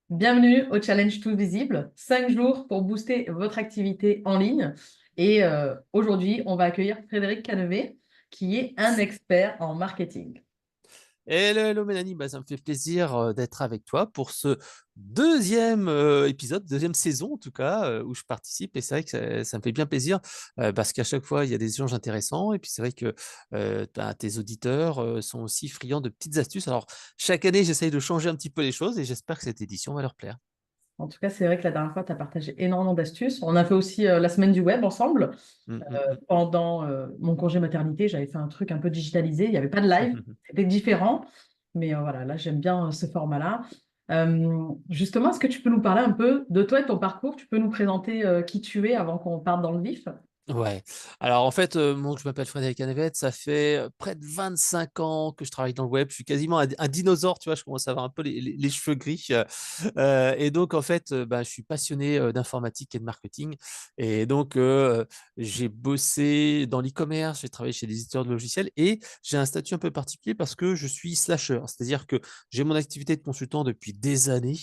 Bienvenue au Challenge Tout Visible, 5 jours pour booster votre activité en ligne. Et aujourd'hui, on va accueillir Frédéric Canevet, qui est un expert en marketing. Hello, hello Mélanie, ça me fait plaisir d'être avec toi pour ce deuxième épisode, deuxième saison en tout cas, où je participe. Et c'est vrai que ça me fait bien plaisir parce qu'à chaque fois, il y a des échanges intéressants. Et puis c'est vrai que tes auditeurs sont aussi friands de petites astuces. Alors, chaque année, j'essaye de changer un petit peu les choses et j'espère que cette édition va leur plaire. En tout cas, c'est vrai que la dernière fois, tu as partagé énormément d'astuces. On a fait aussi la semaine du web ensemble. Pendant mon congé maternité, j'avais fait un truc un peu digitalisé. Il n'y avait pas de live, c'était différent. Mais voilà, là, j'aime bien ce format-là. Justement, est-ce que tu peux nous parler un peu de toi et de ton parcours? Tu peux nous présenter qui tu es avant qu'on parte dans le vif? Ouais. Alors en fait, je m'appelle Frédéric Canavette, ça fait près de 25 ans que je travaille dans le web. Je suis quasiment un dinosaure, tu vois, je commence à avoir un peu les cheveux gris. Et donc en fait, je suis passionné d'informatique et de marketing. Et donc j'ai bossé dans l'e-commerce, j'ai travaillé chez des éditeurs de logiciels et j'ai un statut un peu particulier parce que je suis slasher. C'est-à-dire que j'ai mon activité de consultant depuis des années.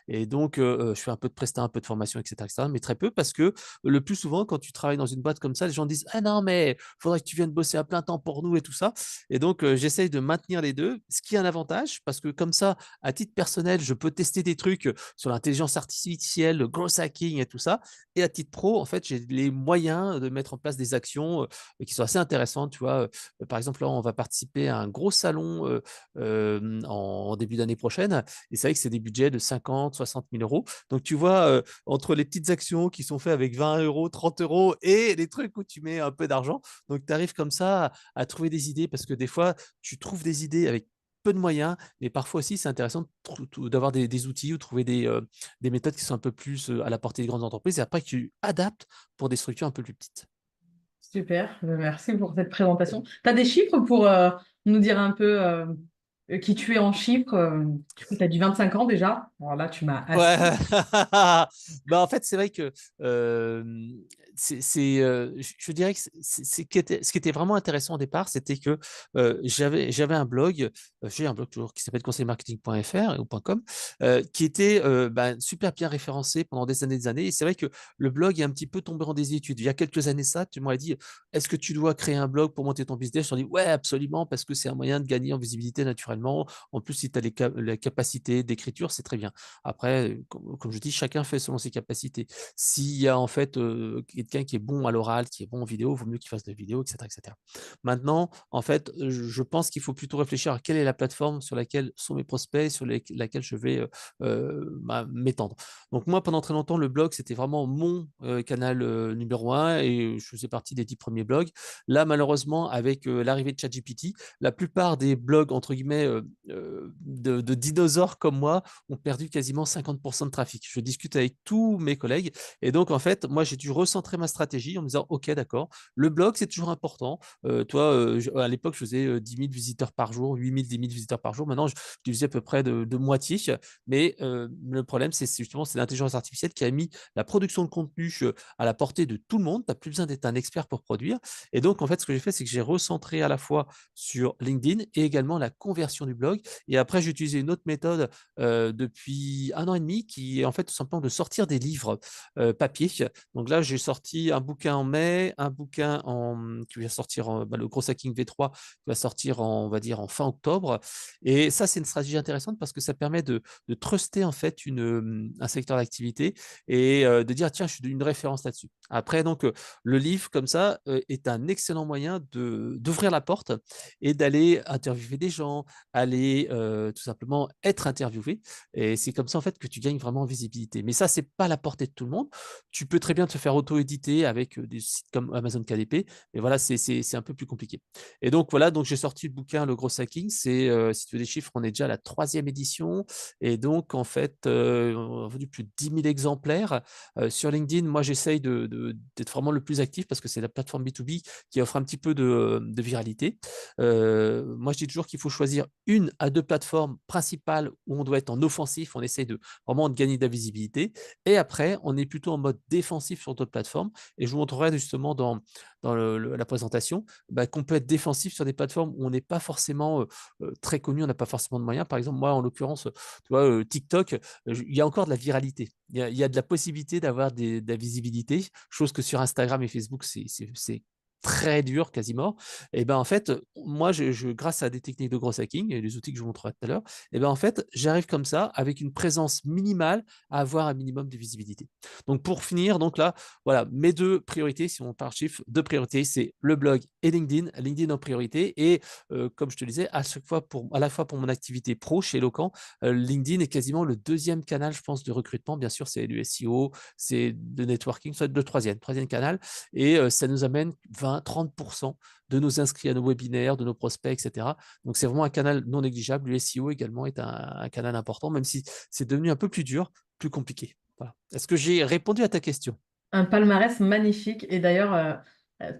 Et donc je fais un peu de prestat, un peu de formation, etc., mais très peu parce que le plus souvent, quand tu travailles dans une boîte comme ça, les gens disent ah non, mais faudrait que tu viennes bosser à plein temps pour nous et tout ça. Et donc, j'essaye de maintenir les deux, ce qui est un avantage parce que comme ça, à titre personnel, je peux tester des trucs sur l'intelligence artificielle, le growth hacking et tout ça. Et à titre pro, en fait, j'ai les moyens de mettre en place des actions qui sont assez intéressantes. Tu vois, par exemple, là, on va participer à un gros salon en début d'année prochaine. Et c'est vrai que c'est des budgets de 50, 60 000 euros. Donc, tu vois, entre les petites actions qui sont faites avec 20 euros, 30 euros et les trucs où tu mets un peu d'argent. Donc, tu arrives comme ça à trouver des idées parce que des fois, tu trouves des idées avec peu de moyens, mais parfois aussi, c'est intéressant d'avoir des outils ou trouver des méthodes qui sont un peu plus à la portée des grandes entreprises et après que tu adaptes pour des structures un peu plus petites. Super, merci pour cette présentation. Tu as des chiffres pour nous dire un peu qui tu es en chiffres? Du coup, tu as dit 25 ans déjà. Alors là, tu m'as Ouais, assis. en fait, c'est vrai que euh, je dirais que ce qui était vraiment intéressant au départ, c'était que j'avais un blog, j'ai un blog toujours qui s'appelle conseilmarketing.fr ou .com, qui était super bien référencé pendant des années. Et c'est vrai que le blog est un petit peu tombé en désuétude. Il y a quelques années, ça, tu m'aurais dit, est-ce que tu dois créer un blog pour monter ton business? Je te dis, ouais, absolument, parce que c'est un moyen de gagner en visibilité naturellement. En plus, si tu as la capacité d'écriture, c'est très bien. Après, comme je dis, chacun fait selon ses capacités. S'il y a en fait quelqu'un qui est bon à l'oral, qui est bon en vidéo, il vaut mieux qu'il fasse de la vidéo, etc., etc. Maintenant, en fait, je pense qu'il faut plutôt réfléchir à quelle est la plateforme sur laquelle sont mes prospects, laquelle je vais m'étendre. Donc moi, pendant très longtemps, le blog, c'était vraiment mon canal numéro un et je faisais partie des 10 premiers blogs. Là, malheureusement, avec l'arrivée de ChatGPT, la plupart des blogs, entre guillemets, de dinosaures comme moi, ont perdu quasiment 50% de trafic. Je discute avec tous mes collègues et donc en fait, moi j'ai dû recentrer ma stratégie en me disant ok d'accord, le blog c'est toujours important. Toi, à l'époque je faisais 10 000 visiteurs par jour, 8 000, 10 000 visiteurs par jour. Maintenant je divisais à peu près de moitié, mais le problème c'est justement c'est l'intelligence artificielle qui a mis la production de contenu à la portée de tout le monde. Tu n'as plus besoin d'être un expert pour produire. Et donc en fait ce que j'ai fait c'est que j'ai recentré à la fois sur LinkedIn et également la conversion du blog. Et après j'ai utilisé une autre méthode depuis un an et demi, qui est en fait tout simplement de sortir des livres papier. Donc là, j'ai sorti un bouquin en mai, un bouquin qui va sortir, le Gros Hacking V3, qui va sortir on va dire, en fin octobre. Et ça, c'est une stratégie intéressante parce que ça permet de truster en fait un secteur d'activité et de dire, tiens, je suis une référence là-dessus. Après, donc, le livre, comme ça, est un excellent moyen d'ouvrir la porte et d'aller interviewer des gens, aller tout simplement être interviewé. Et c'est comme ça en fait que tu gagnes vraiment en visibilité. Mais ça, c'est pas à la portée de tout le monde. Tu peux très bien te faire auto-éditer avec des sites comme Amazon KDP, mais voilà, c'est un peu plus compliqué. Et donc voilà, donc j'ai sorti le bouquin Le Gros Hacking. C'est si tu veux des chiffres, on est déjà à la troisième édition. Et donc en fait, on a vendu plus de 10 000 exemplaires. Sur LinkedIn, moi j'essaye d'être vraiment le plus actif parce que c'est la plateforme B2B qui offre un petit peu de viralité. Moi, je dis toujours qu'il faut choisir une à deux plateformes principales où on doit être en offensif, on essaie de vraiment de gagner de la visibilité. Et après, on est plutôt en mode défensif sur d'autres plateformes plateformes. Et je vous montrerai justement dans la présentation qu'on peut être défensif sur des plateformes où on n'est pas forcément très connu, on n'a pas forcément de moyens. Par exemple, moi, en l'occurrence, tu vois, TikTok, il y a encore de la viralité. Il y a de la possibilité d'avoir de la visibilité, chose que sur Instagram et Facebook, c'est très dur quasiment. Et ben en fait, moi, grâce à des techniques de gros hacking et les outils que je vous montrerai tout à l'heure, et ben en fait, j'arrive comme ça avec une présence minimale à avoir un minimum de visibilité. Donc pour finir, donc là, voilà, mes deux priorités, si on parle chiffre, deux priorités, c'est le blog et LinkedIn, LinkedIn en priorité. Et comme je te disais, à la fois pour mon activité pro chez Locan, LinkedIn est quasiment le deuxième canal, je pense, de recrutement. Bien sûr, c'est du SEO, c'est de networking, soit le troisième canal. Et ça nous amène 20-30% de nos inscrits à nos webinaires, de nos prospects, etc. Donc, c'est vraiment un canal non négligeable. Le SEO également est un canal important, même si c'est devenu un peu plus dur, plus compliqué. Voilà. Est-ce que j'ai répondu à ta question? Un palmarès magnifique. Et d'ailleurs,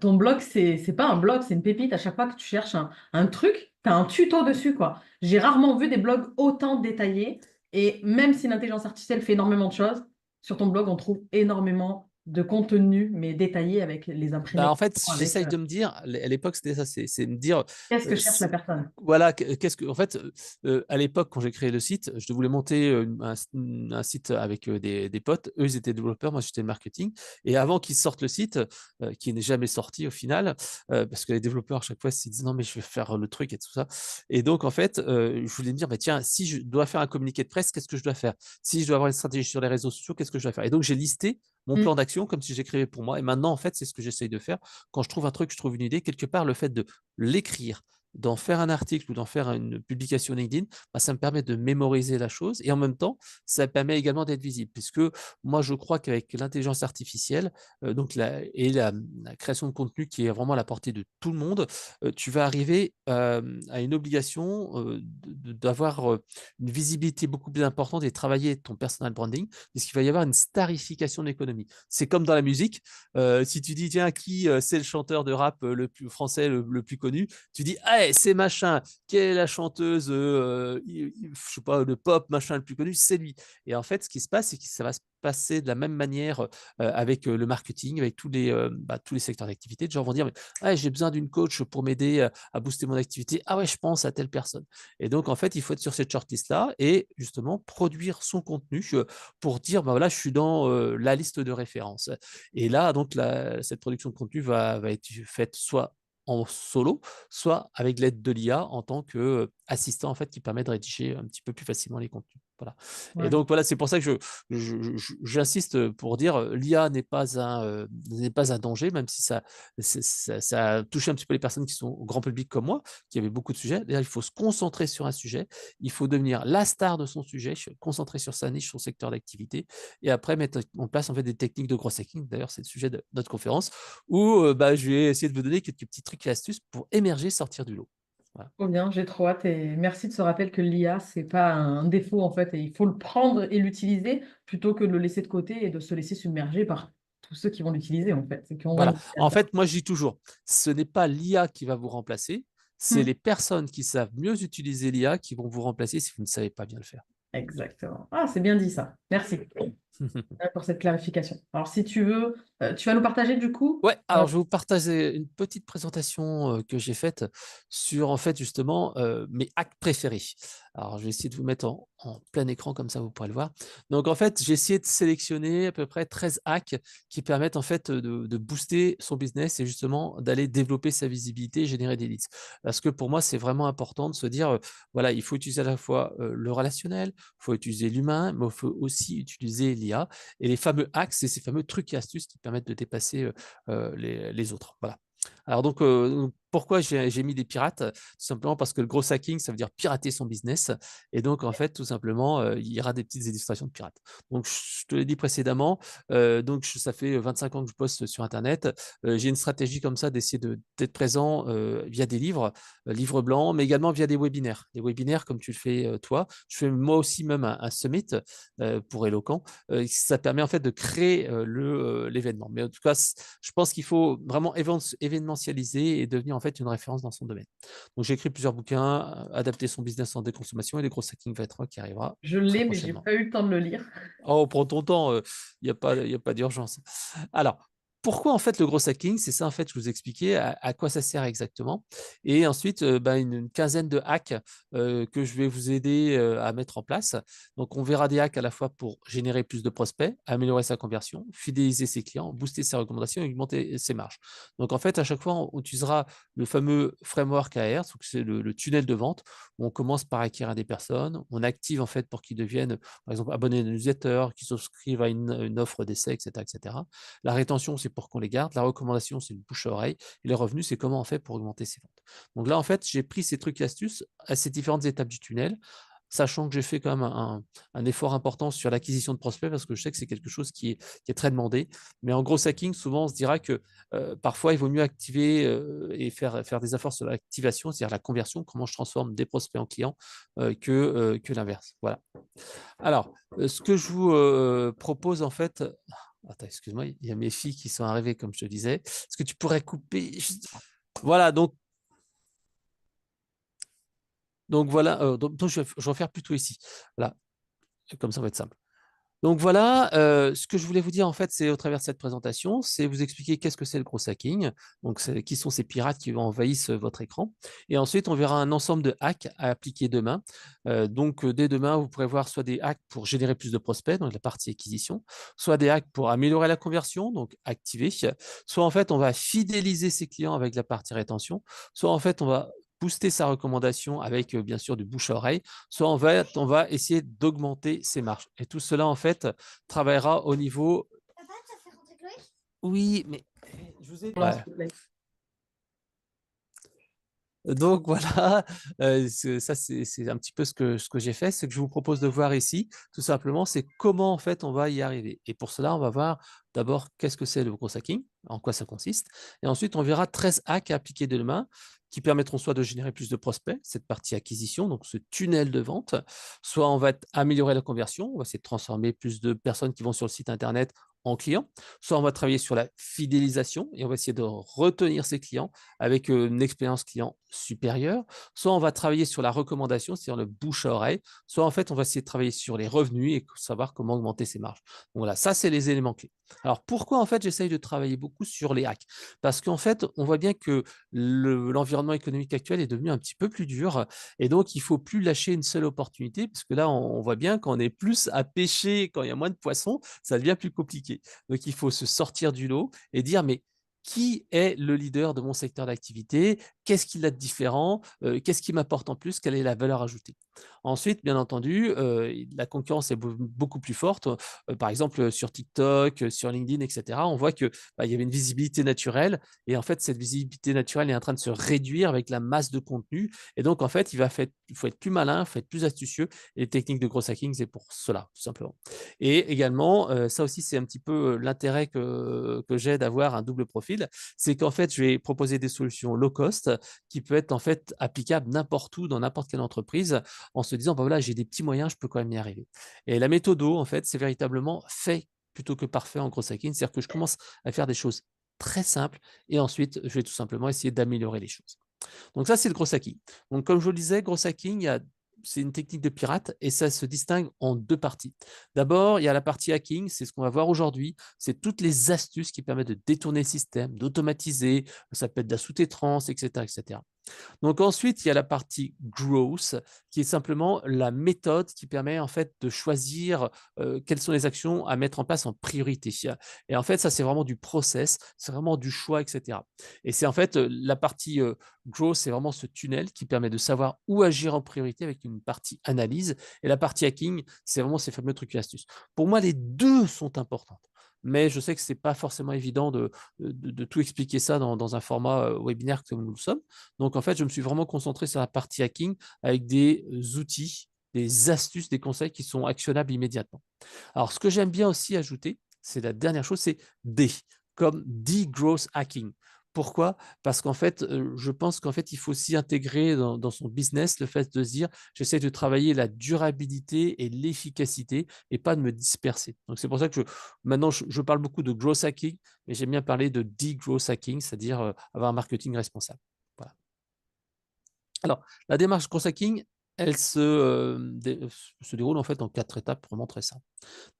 ton blog, c'est pas un blog, c'est une pépite. À chaque fois que tu cherches un truc, tu as un tuto dessus, quoi. J'ai rarement vu des blogs autant détaillés. Et même si l'intelligence artificielle fait énormément de choses, sur ton blog, on trouve énormément de contenu, mais détaillé avec les Bah, imprimés, en fait, avec j'essaye de me dire, à l'époque, c'était ça, c'est me dire, qu'est-ce que cherche la c'est- personne. voilà, qu'est-ce que, en fait, à l'époque, quand j'ai créé le site, je voulais monter un site avec des potes. Eux, ils étaient développeurs, moi, j'étais marketing. Et avant qu'ils sortent le site, qui n'est jamais sorti au final, parce que les développeurs, à chaque fois, ils disent non, mais je vais faire le truc et tout ça. Et donc, en fait, je voulais me dire, bah, tiens, si je dois faire un communiqué de presse, qu'est-ce que je dois faire? Si je dois avoir une stratégie sur les réseaux sociaux, qu'est-ce que je dois faire? Et donc, j'ai listé mon Mm. plan d'action comme si j'écrivais pour moi. Et maintenant, en fait, c'est ce que j'essaye de faire. Quand je trouve un truc, je trouve une idée, quelque part, le fait de l'écrire, d'en faire un article ou d'en faire une publication LinkedIn, ça me permet de mémoriser la chose et en même temps, ça permet également d'être visible puisque moi, je crois qu'avec l'intelligence artificielle la création de contenu qui est vraiment à la portée de tout le monde, tu vas arriver à une obligation d'avoir une visibilité beaucoup plus importante et travailler ton personal branding puisqu'il va y avoir une starification de l'économie. C'est comme dans la musique, si tu dis, tiens, qui c'est le chanteur de rap le plus français, le plus connu, tu dis, ah, c'est machin, quelle est la chanteuse, je sais pas, de pop, machin, le plus connu, c'est lui. Et en fait, ce qui se passe, c'est que ça va se passer de la même manière avec le marketing, avec tous les secteurs d'activité. Les gens vont dire, mais, ah, j'ai besoin d'une coach pour m'aider à booster mon activité. Ah ouais, je pense à telle personne. Et donc, en fait, il faut être sur cette shortlist-là et justement produire son contenu pour dire, bah voilà, je suis dans la liste de référence. Et là, donc, cette production de contenu va être faite soit en solo, soit avec l'aide de l'IA en tant qu'assistant en fait, qui permet de rédiger un petit peu plus facilement les contenus. Voilà. Et Ouais. donc voilà, c'est pour ça que j'insiste pour dire l'IA n'est pas un danger, même si ça a touché un petit peu les personnes qui sont au grand public comme moi, qui avaient beaucoup de sujets. D'ailleurs, il faut se concentrer sur un sujet, il faut devenir la star de son sujet, se concentrer sur sa niche, son secteur d'activité, et après mettre en place en fait des techniques de gros hacking. D'ailleurs, c'est le sujet de notre conférence où je vais essayer de vous donner quelques petits trucs et astuces pour émerger, sortir du lot. Voilà. Trop bien, j'ai trop hâte et merci de ce rappel que l'IA, c'est pas un défaut en fait et il faut le prendre et l'utiliser plutôt que de le laisser de côté et de se laisser submerger par tous ceux qui vont l'utiliser en fait, et qui ont moins Voilà. En d'utilisateurs. fait, moi, je dis toujours, ce n'est pas l'IA qui va vous remplacer, c'est Hmm. les personnes qui savent mieux utiliser l'IA qui vont vous remplacer si vous ne savez pas bien le faire. Exactement. Ah, c'est bien dit ça. Merci pour cette clarification. Alors si tu veux, tu vas nous partager du coup. Ouais, alors je vais vous partager une petite présentation que j'ai faite sur en fait justement mes hacks préférés. Alors je vais essayer de vous mettre en plein écran comme ça vous pourrez le voir. Donc en fait j'ai essayé de sélectionner à peu près 13 hacks qui permettent en fait de booster son business et justement d'aller développer sa visibilité et générer des leads. Parce que pour moi c'est vraiment important de se dire voilà, il faut utiliser à la fois le relationnel, il faut utiliser l'humain, mais il faut aussi utiliser l'IA. Et les fameux hacks, c'est ces fameux trucs et astuces qui permettent de dépasser les autres. Voilà. Alors donc, pourquoi j'ai mis des pirates? Tout simplement parce que le gros hacking, ça veut dire pirater son business. Et donc, en fait, tout simplement, il y aura des petites illustrations de pirates. Donc, je te l'ai dit précédemment, donc ça fait 25 ans que je poste sur Internet. J'ai une stratégie comme ça d'essayer d'être présent via des livres, livres blancs, mais également via des webinaires. Des webinaires comme tu le fais toi. Je fais moi aussi même un summit pour Eloquent. Ça permet en fait de créer l'événement. Mais en tout cas, je pense qu'il faut vraiment événementialiser et devenir en fait une référence dans son domaine. Donc j'ai écrit plusieurs bouquins, Adapter son business en déconsommation et les gros hacking V3 qui arrivera Je très l'ai, mais j'ai prochainement. pas eu le temps de le lire. Oh, prends ton temps, il n'y a pas d'urgence. Alors, pourquoi en fait le gros hacking? C'est ça en fait, je vous expliquais à quoi ça sert exactement. Et ensuite, une quinzaine de hacks que je vais vous aider à mettre en place. Donc, on verra des hacks à la fois pour générer plus de prospects, améliorer sa conversion, fidéliser ses clients, booster ses recommandations et augmenter ses marges. Donc, en fait, à chaque fois, on utilisera le fameux framework AR, c'est le tunnel de vente, où on commence par acquérir des personnes, on active en fait pour qu'ils deviennent, par exemple, abonnés à une newsletter, qu'ils souscrivent à une offre d'essai, etc., etc. La rétention, c'est pour qu'on les garde. La recommandation, c'est le bouche à oreille. Et les revenus, c'est comment on fait pour augmenter ses ventes. Donc là, en fait, j'ai pris ces trucs et astuces à ces différentes étapes du tunnel, sachant que j'ai fait quand même un effort important sur l'acquisition de prospects parce que je sais que c'est quelque chose qui est très demandé. Mais en gros hacking, souvent, on se dira que parfois, il vaut mieux activer et faire des efforts sur l'activation, c'est-à-dire la conversion, comment je transforme des prospects en clients, que l'inverse. Voilà. Alors, ce que je vous propose en fait, attends, excuse-moi, il y a mes filles qui sont arrivées, comme je te disais. Est-ce que tu pourrais couper Voilà, donc voilà, donc je vais refaire plutôt ici. Voilà, comme ça va être simple. Donc voilà, ce que je voulais vous dire en fait, c'est au travers de cette présentation, c'est vous expliquer qu'est-ce que c'est le gros hacking, donc qui sont ces pirates qui envahissent votre écran. Et ensuite, on verra un ensemble de hacks à appliquer demain. Donc dès demain, vous pourrez voir soit des hacks pour générer plus de prospects, donc la partie acquisition, soit des hacks pour améliorer la conversion, donc activer, soit en fait, on va fidéliser ses clients avec la partie rétention, soit en fait, on va booster sa recommandation avec bien sûr du bouche à oreille, soit on va essayer d'augmenter ses marges. Et tout cela, en fait, travaillera au niveau… Papa, tu as fait rentrer Chloé? Oui, mais je vous ai… Voilà, s'il te plaît. Donc voilà, ça c'est un petit peu ce que j'ai fait. Ce que je vous propose de voir ici, tout simplement, c'est comment en fait on va y arriver. Et pour cela, on va voir d'abord qu'est-ce que c'est le gros hacking, en quoi ça consiste. Et ensuite, on verra 13 hacks à appliquer demain qui permettront soit de générer plus de prospects, cette partie acquisition, donc ce tunnel de vente, soit on va améliorer la conversion, on va essayer de transformer plus de personnes qui vont sur le site internet en clients, soit on va travailler sur la fidélisation et on va essayer de retenir ses clients avec une expérience client supérieure, soit on va travailler sur la recommandation, c'est-à-dire le bouche à oreille, soit en fait on va essayer de travailler sur les revenus et savoir comment augmenter ses marges. Donc voilà, ça c'est les éléments clés. Alors pourquoi en fait j'essaye de travailler beaucoup sur les hacks? Parce qu'en fait on voit bien que l'environnement économique actuel est devenu un petit peu plus dur et donc il ne faut plus lâcher une seule opportunité parce que là on voit bien qu'on est plus à pêcher quand il y a moins de poissons, ça devient plus compliqué. Donc il faut se sortir du lot et dire mais qui est le leader de mon secteur d'activité, qu'est-ce qu'il a de différent, qu'est-ce qui m'apporte en plus, quelle est la valeur ajoutée. Ensuite, bien entendu, la concurrence est beaucoup plus forte. Par exemple, sur TikTok, sur LinkedIn, etc., on voit qu'il y avait une visibilité naturelle et en fait, cette visibilité naturelle est en train de se réduire avec la masse de contenu. Et donc, en fait, il faut être plus malin, il faut être plus astucieux. Et les techniques de gros hacking, c'est pour cela, tout simplement. Et également, ça aussi, c'est un petit peu l'intérêt que j'ai d'avoir un double profil, c'est qu'en fait, je vais proposer des solutions low cost qui peuvent être en fait applicables n'importe où, dans n'importe quelle entreprise, en se disant, bah voilà, j'ai des petits moyens, je peux quand même y arriver. Et la méthode, en fait, c'est véritablement fait plutôt que parfait en gros hacking, c'est-à-dire que je commence à faire des choses très simples et ensuite, je vais tout simplement essayer d'améliorer les choses. Donc ça, c'est le gros hacking. Donc comme je vous le disais, gros hacking, c'est une technique de pirate et ça se distingue en deux parties. D'abord, il y a la partie hacking, c'est ce qu'on va voir aujourd'hui, c'est toutes les astuces qui permettent de détourner le système, d'automatiser, ça peut être de la sous-traitance, etc., etc. Donc ensuite, il y a la partie growth, qui est simplement la méthode qui permet en fait de choisir quelles sont les actions à mettre en place en priorité. Et en fait, ça, c'est vraiment du process, c'est vraiment du choix, etc. Et c'est en fait la partie growth, c'est vraiment ce tunnel qui permet de savoir où agir en priorité avec une partie analyse. Et la partie hacking, c'est vraiment ces fameux trucs et astuces. Pour moi, les deux sont importantes. Mais je sais que ce n'est pas forcément évident de tout expliquer ça dans un format webinaire comme nous le sommes. Donc, en fait, je me suis vraiment concentré sur la partie hacking avec des outils, des astuces, des conseils qui sont actionnables immédiatement. Alors, ce que j'aime bien aussi ajouter, c'est la dernière chose, c'est D, comme degrowth hacking. Pourquoi? Parce qu'en fait, je pense qu'en fait, il faut aussi intégrer dans son business le fait de se dire, j'essaie de travailler la durabilité et l'efficacité et pas de me disperser. Donc, c'est pour ça que maintenant, je parle beaucoup de growth hacking, mais j'aime bien parler de degrowth hacking, c'est-à-dire avoir un marketing responsable. Voilà. Alors, la démarche growth hacking, elle se déroule en fait en 4 étapes vraiment très simples.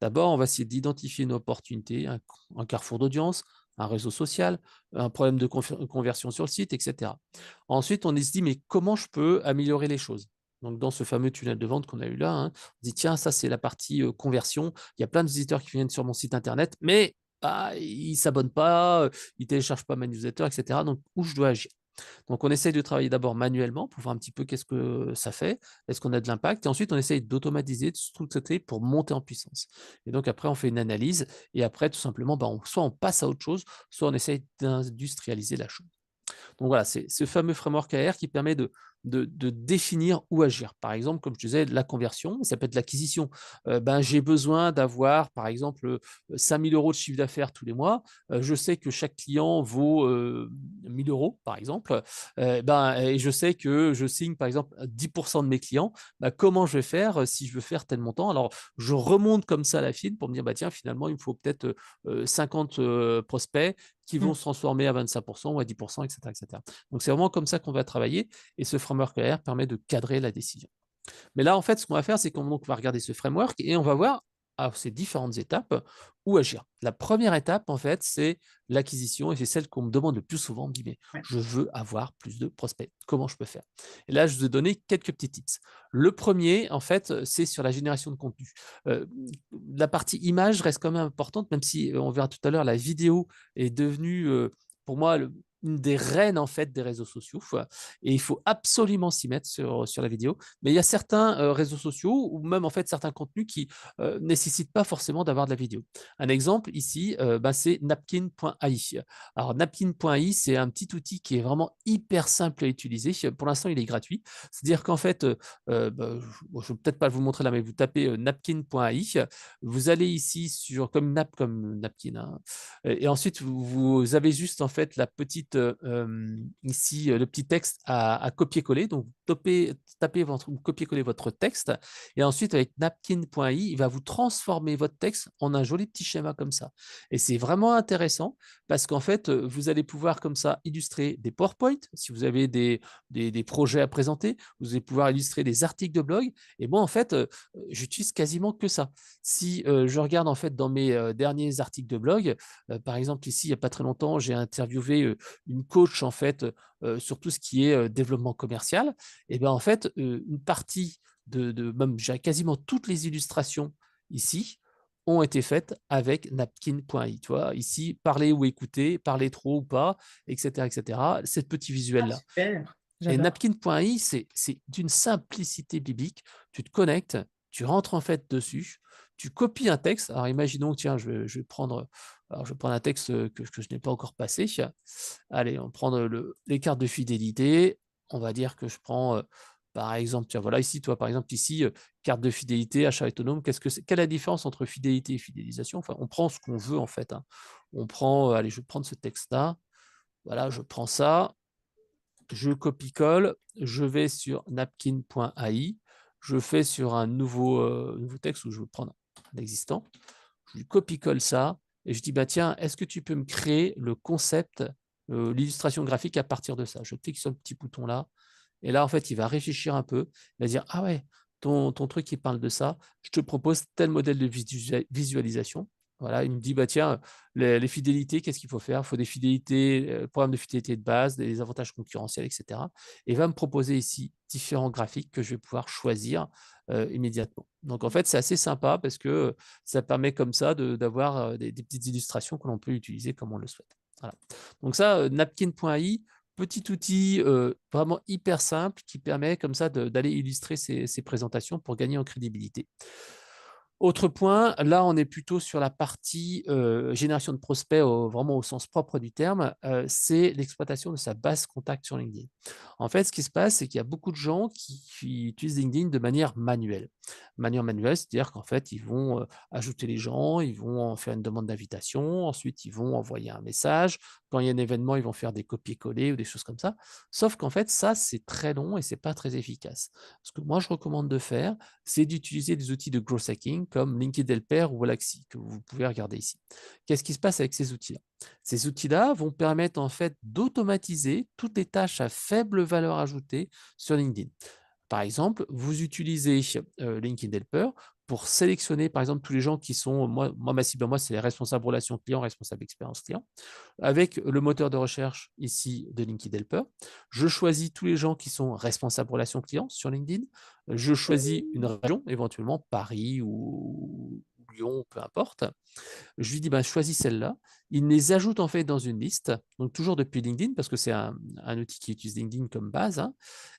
D'abord, on va essayer d'identifier une opportunité, un carrefour d'audience, un réseau social, un problème de conversion sur le site, etc. Ensuite, on se dit, mais comment je peux améliorer les choses? Donc, dans ce fameux tunnel de vente qu'on a eu là, hein, on dit, tiens, ça, c'est la partie conversion. Il y a plein de visiteurs qui viennent sur mon site internet, mais ils ne s'abonnent pas, ils ne téléchargent pas ma newsletter, etc. Donc, où je dois agir? Donc, on essaye de travailler d'abord manuellement pour voir un petit peu qu'est-ce que ça fait, est-ce qu'on a de l'impact, et ensuite on essaye d'automatiser, de structurer pour monter en puissance. Et donc après, on fait une analyse, et après, tout simplement, soit on passe à autre chose, soit on essaye d'industrialiser la chose. Donc voilà, c'est ce fameux framework AR qui permet de définir où agir. Par exemple, comme je disais, la conversion, ça peut être l'acquisition. J'ai besoin d'avoir, par exemple, 5 000 € de chiffre d'affaires tous les mois. Je sais que chaque client vaut 1 000 €, par exemple. Et je sais que je signe, par exemple, 10% de mes clients. Comment je vais faire si je veux faire tel montant? Alors, je remonte comme ça la file pour me dire, tiens, finalement, il me faut peut-être 50 prospects qui vont Mm. se transformer à 25% ou à 10%, etc., etc. Donc, c'est vraiment comme ça qu'on va travailler, et ce framework AR permet de cadrer la décision. Mais là, en fait, ce qu'on va faire, c'est qu'on va regarder ce framework et on va voir à ces différentes étapes où agir. La première étape, en fait, c'est l'acquisition, et c'est celle qu'on me demande le plus souvent. On me dit, mais Ouais. je veux avoir plus de prospects. Comment je peux faire? Et là, je vous ai donné quelques petits tips. Le premier, en fait, c'est sur la génération de contenu. Euh, la partie image reste quand même importante, même si on verra tout à l'heure, la vidéo est devenue, pour moi, une des reines, en fait, des réseaux sociaux. Et il faut absolument s'y mettre sur la vidéo. Mais il y a certains réseaux sociaux, ou même en fait certains contenus qui nécessitent pas forcément d'avoir de la vidéo. Un exemple ici, c'est napkin.ai. Alors napkin.ai, c'est un petit outil qui est vraiment hyper simple à utiliser. Pour l'instant, il est gratuit. C'est-à-dire qu'en fait, je ne vais peut-être pas vous montrer là, mais vous tapez napkin.ai. Vous allez ici sur comme napkin, hein, et ensuite vous avez juste en fait la petite ici le petit texte à copier-coller. Donc tapez copier-coller votre texte, et ensuite avec napkin.ai, il va vous transformer votre texte en un joli petit schéma comme ça. Et c'est vraiment intéressant parce qu'en fait, vous allez pouvoir comme ça illustrer des PowerPoint. Si vous avez des projets à présenter, vous allez pouvoir illustrer des articles de blog. Et moi, en fait, j'utilise quasiment que ça. Si je regarde en fait dans mes derniers articles de blog, par exemple ici, il n'y a pas très longtemps, j'ai interviewé une coach en fait sur tout ce qui est développement commercial. Et bien en fait, une partie même quasiment toutes les illustrations ici ont été faites avec napkin.ai. Tu vois, ici, parler ou écouter, parler trop ou pas, etc., etc. Cette petit Ah, visuel-là. super, Et j'adore. napkin.ai, c'est d'une simplicité biblique. Tu te connectes, tu rentres en fait dessus, tu copies un texte. Alors imaginons, tiens, je vais prendre un texte que je n'ai pas encore passé. Allez, on prend les cartes de fidélité. On va dire que je prends, par exemple, tiens, voilà, ici, toi, par exemple, ici, carte de fidélité, achat autonome. Quelle est la différence entre fidélité et fidélisation? Enfin, on prend ce qu'on veut, en fait, hein. On prend, allez, je vais prendre ce texte-là. Voilà, je prends ça, je copie-colle, je vais sur napkin.ai, je fais sur un nouveau texte où je veux prendre un existant, je lui copie-colle ça, et je dis, tiens, est-ce que tu peux me créer le concept, l'illustration graphique à partir de ça? Je clique sur le petit bouton là, et là, en fait, il va réfléchir un peu, il va dire, ah ouais, ton truc, il parle de ça, je te propose tel modèle de visualisation. Voilà, il me dit, tiens, les fidélités, qu'est-ce qu'il faut faire? Il faut des fidélités, programmes de fidélité de base, des avantages concurrentiels, etc. Et il va me proposer ici différents graphiques que je vais pouvoir choisir immédiatement. Donc, en fait, c'est assez sympa parce que ça permet comme ça d'avoir des petites illustrations que l'on peut utiliser comme on le souhaite. Voilà. Donc ça, napkin.ai, petit outil vraiment hyper simple qui permet comme ça d'aller illustrer ces présentations pour gagner en crédibilité. Autre point, là, on est plutôt sur la partie génération de prospects, vraiment au sens propre du terme, c'est l'exploitation de sa base contact sur LinkedIn. En fait, ce qui se passe, c'est qu'il y a beaucoup de gens qui utilisent LinkedIn de manière manuelle. Manière manuelle, c'est-à-dire qu'en fait, ils vont ajouter les gens, ils vont en faire une demande d'invitation, ensuite, ils vont envoyer un message. Quand il y a un événement, ils vont faire des copier-coller ou des choses comme ça. Sauf qu'en fait, ça, c'est très long et c'est pas très efficace. Ce que moi, je recommande de faire, c'est d'utiliser des outils de growth hacking comme LinkedIn Elper ou Wallaxy, que vous pouvez regarder ici. Qu'est-ce qui se passe avec ces outils-là? Ces outils-là vont permettre en fait d'automatiser toutes les tâches à faible valeur ajoutée sur LinkedIn. Par exemple, vous utilisez LinkedIn Helper pour sélectionner, par exemple, tous les gens qui sont, moi ma cible à moi, c'est les responsables relations clients, responsables expérience client. Avec le moteur de recherche ici de LinkedIn Helper, je choisis tous les gens qui sont responsables relations clients sur LinkedIn. Je choisis une région, éventuellement Paris ou Lyon, peu importe. Je lui dis, bah, choisis celle-là. Il les ajoute en fait dans une liste, donc toujours depuis LinkedIn, parce que c'est un outil qui utilise LinkedIn comme base, hein.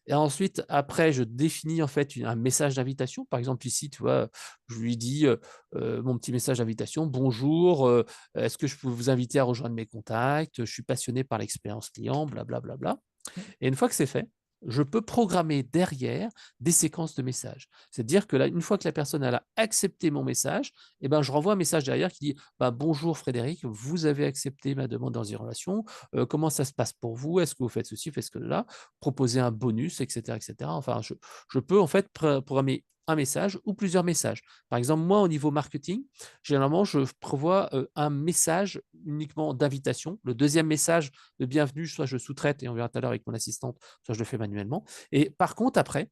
Et ensuite, après, je définis en fait un message d'invitation. Par exemple, ici, tu vois, je lui dis mon petit message d'invitation, bonjour, est-ce que je peux vous inviter à rejoindre mes contacts? Je suis passionné par l'expérience client, blablabla. Bla, bla, bla. Et une fois que c'est fait, je peux programmer derrière des séquences de messages. C'est-à-dire que là, une fois que la personne a accepté mon message, eh ben, je renvoie un message derrière qui dit bah, bonjour Frédéric, vous avez accepté ma demande dans relation. Comment ça se passe pour vous? Est-ce que vous faites ceci, faites ce là? Proposer un bonus, etc. etc. Enfin, je peux en fait programmer un message ou plusieurs messages. Par exemple, moi, au niveau marketing, généralement, je prévois un message uniquement d'invitation. Le deuxième message de bienvenue, soit je sous-traite, et on verra tout à l'heure avec mon assistante, soit je le fais manuellement. Et par contre, après,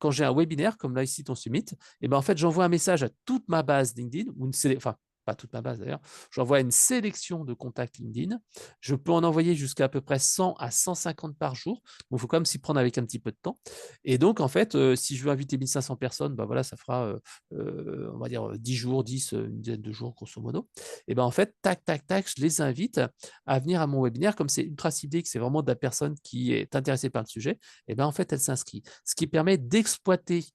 quand j'ai un webinaire, comme là ici ton summit, et ben en fait, j'envoie un message à toute ma base LinkedIn, ou enfin, pas toute ma base d'ailleurs, j'envoie une sélection de contacts LinkedIn. Je peux en envoyer jusqu'à à peu près 100 à 150 par jour. Donc, il faut quand même s'y prendre avec un petit peu de temps. Et donc, en fait, si je veux inviter 1500 personnes, ben voilà, ça fera, on va dire, 10 jours, 10, une dizaine de jours, grosso modo. Et ben en fait, tac, tac, tac, je les invite à venir à mon webinaire. Comme c'est ultra ciblé, que c'est vraiment de la personne qui est intéressée par le sujet, et ben en fait, elle s'inscrit. Ce qui permet d'exploiter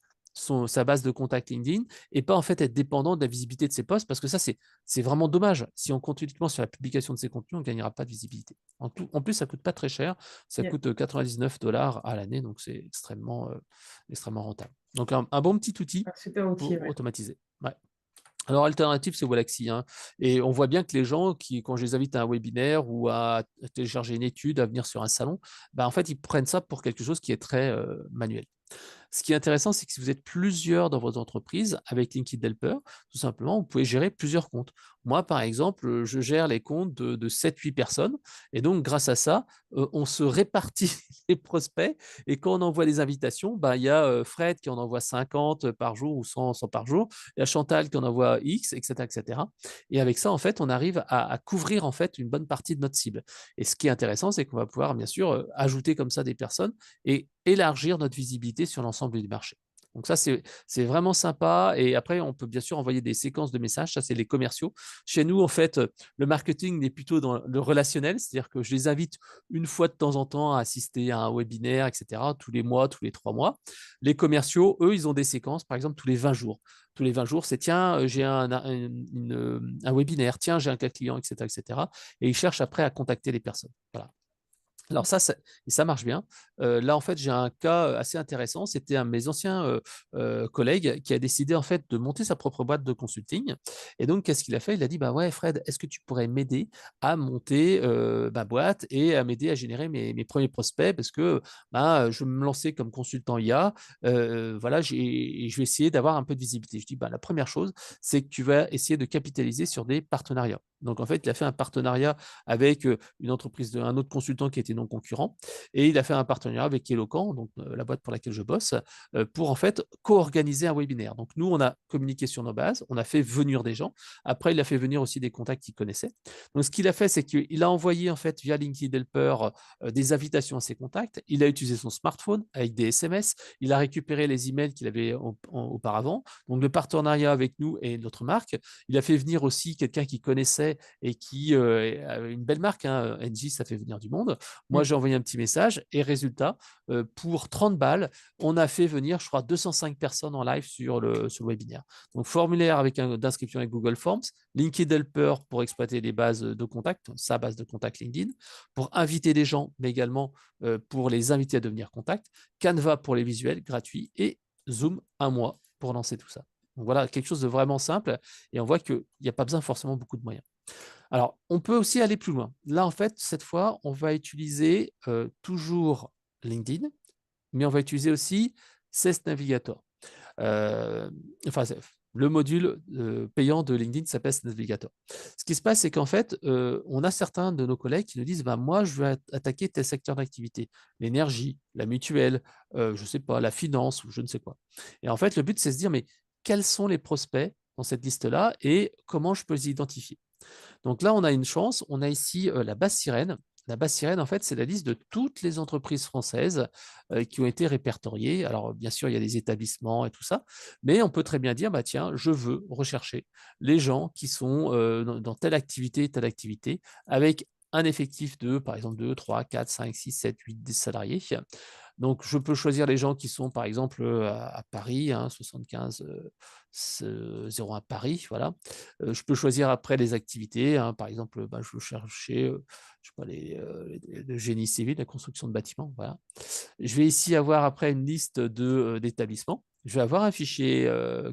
sa base de contact LinkedIn et pas en fait être dépendant de la visibilité de ses posts parce que ça, c'est vraiment dommage. Si on compte uniquement sur la publication de ses contenus, on ne gagnera pas de visibilité. En plus, ça ne coûte pas très cher. Ça coûte 99 $ à l'année, donc c'est extrêmement, extrêmement rentable. Donc, un bon petit outil Super outil, pour ouais. automatiser. Ouais. Alors, alternative, c'est Wallaxy, hein. Et on voit bien que les gens, quand je les invite à un webinaire ou à télécharger une étude, à venir sur un salon, bah, en fait, ils prennent ça pour quelque chose qui est très manuel. Ce qui est intéressant, c'est que si vous êtes plusieurs dans votre entreprise, avec LinkedIn Helper, tout simplement, vous pouvez gérer plusieurs comptes. Moi, par exemple, je gère les comptes de 7-8 personnes. Et donc, grâce à ça, on se répartit les prospects. Et quand on envoie les invitations, bah, il y a Fred qui en envoie 50 par jour ou 100 par jour. Il y a Chantal qui en envoie X, etc., etc. Et avec ça, en fait, on arrive à couvrir en fait une bonne partie de notre cible. Et ce qui est intéressant, c'est qu'on va pouvoir, bien sûr, ajouter comme ça des personnes et élargir notre visibilité sur l'ensemble du marché. Donc ça, c'est vraiment sympa. Et après, on peut bien sûr envoyer des séquences de messages. Ça, c'est les commerciaux. Chez nous, en fait, le marketing est plutôt dans le relationnel, c'est-à-dire que je les invite une fois de temps en temps à assister à un webinaire, etc., tous les mois, tous les 3 mois. Les commerciaux, eux, ils ont des séquences, par exemple, tous les 20 jours. Tous les 20 jours, c'est tiens, j'ai un webinaire, tiens, j'ai un cas client, etc., etc. Et ils cherchent après à contacter les personnes. Voilà. Alors ça marche bien. Là, en fait, j'ai un cas assez intéressant. C'était un de mes anciens collègues qui a décidé en fait de monter sa propre boîte de consulting. Et donc, qu'est-ce qu'il a fait? Il a dit, bah ouais, Fred, est-ce que tu pourrais m'aider à monter ma boîte et à m'aider à générer mes premiers prospects parce que bah, je vais me lancer comme consultant IA. Voilà, je vais essayer d'avoir un peu de visibilité. Je dis, bah, la première chose, c'est que tu vas essayer de capitaliser sur des partenariats. Donc, en fait, il a fait un partenariat avec une entreprise un autre consultant qui était non concurrent, et il a fait un partenariat avec Eloquent, donc la boîte pour laquelle je bosse, pour en fait co-organiser un webinaire. Donc nous, on a communiqué sur nos bases, on a fait venir des gens. Après, il a fait venir aussi des contacts qu'il connaissait. Donc ce qu'il a fait, c'est qu'il a envoyé en fait via LinkedIn Helper des invitations à ses contacts. Il a utilisé son smartphone avec des SMS. Il a récupéré les emails qu'il avait auparavant. Donc le partenariat avec nous et notre marque. Il a fait venir aussi quelqu'un qu'il connaissait et qui a une belle marque, hein, NJ, ça fait venir du monde. Moi, j'ai envoyé un petit message et résultat, pour 30 balles, on a fait venir, je crois, 205 personnes en live sur le webinaire. Donc, formulaire d'inscription avec Google Forms, LinkedIn Helper pour exploiter les bases de contact, sa base de contact LinkedIn, pour inviter des gens, mais également pour les inviter à devenir contact, Canva pour les visuels gratuits et Zoom un mois pour lancer tout ça. Donc voilà, quelque chose de vraiment simple et on voit qu'il n'y a pas besoin forcément beaucoup de moyens. Alors, on peut aussi aller plus loin. Là, en fait, cette fois, on va utiliser toujours LinkedIn, mais on va utiliser aussi Sales Navigator. Enfin, le module payant de LinkedIn s'appelle Sales Navigator. Ce qui se passe, c'est qu'en fait, on a certains de nos collègues qui nous disent bah, moi, je veux attaquer tel secteur d'activité, l'énergie, la mutuelle, je ne sais pas, la finance ou je ne sais quoi. Et en fait, le but, c'est de se dire mais quels sont les prospects dans cette liste-là et comment je peux les identifier. Donc là, on a une chance. On a ici la base Sirène. La base Sirène, en fait, c'est la liste de toutes les entreprises françaises qui ont été répertoriées. Alors, bien sûr, il y a des établissements et tout ça, mais on peut très bien dire, bah, tiens, je veux rechercher les gens qui sont dans telle activité, avec un effectif de, par exemple, 2, 3, 4, 5, 6, 7, 8 des salariés. Donc, je peux choisir les gens qui sont, par exemple, à Paris, 75 01 Paris, voilà. Je peux choisir après les activités, par exemple, bah, je veux chercher, je sais pas, le génie civil, la construction de bâtiments, voilà. Je vais ici avoir après une liste d'établissements. Je vais avoir un fichier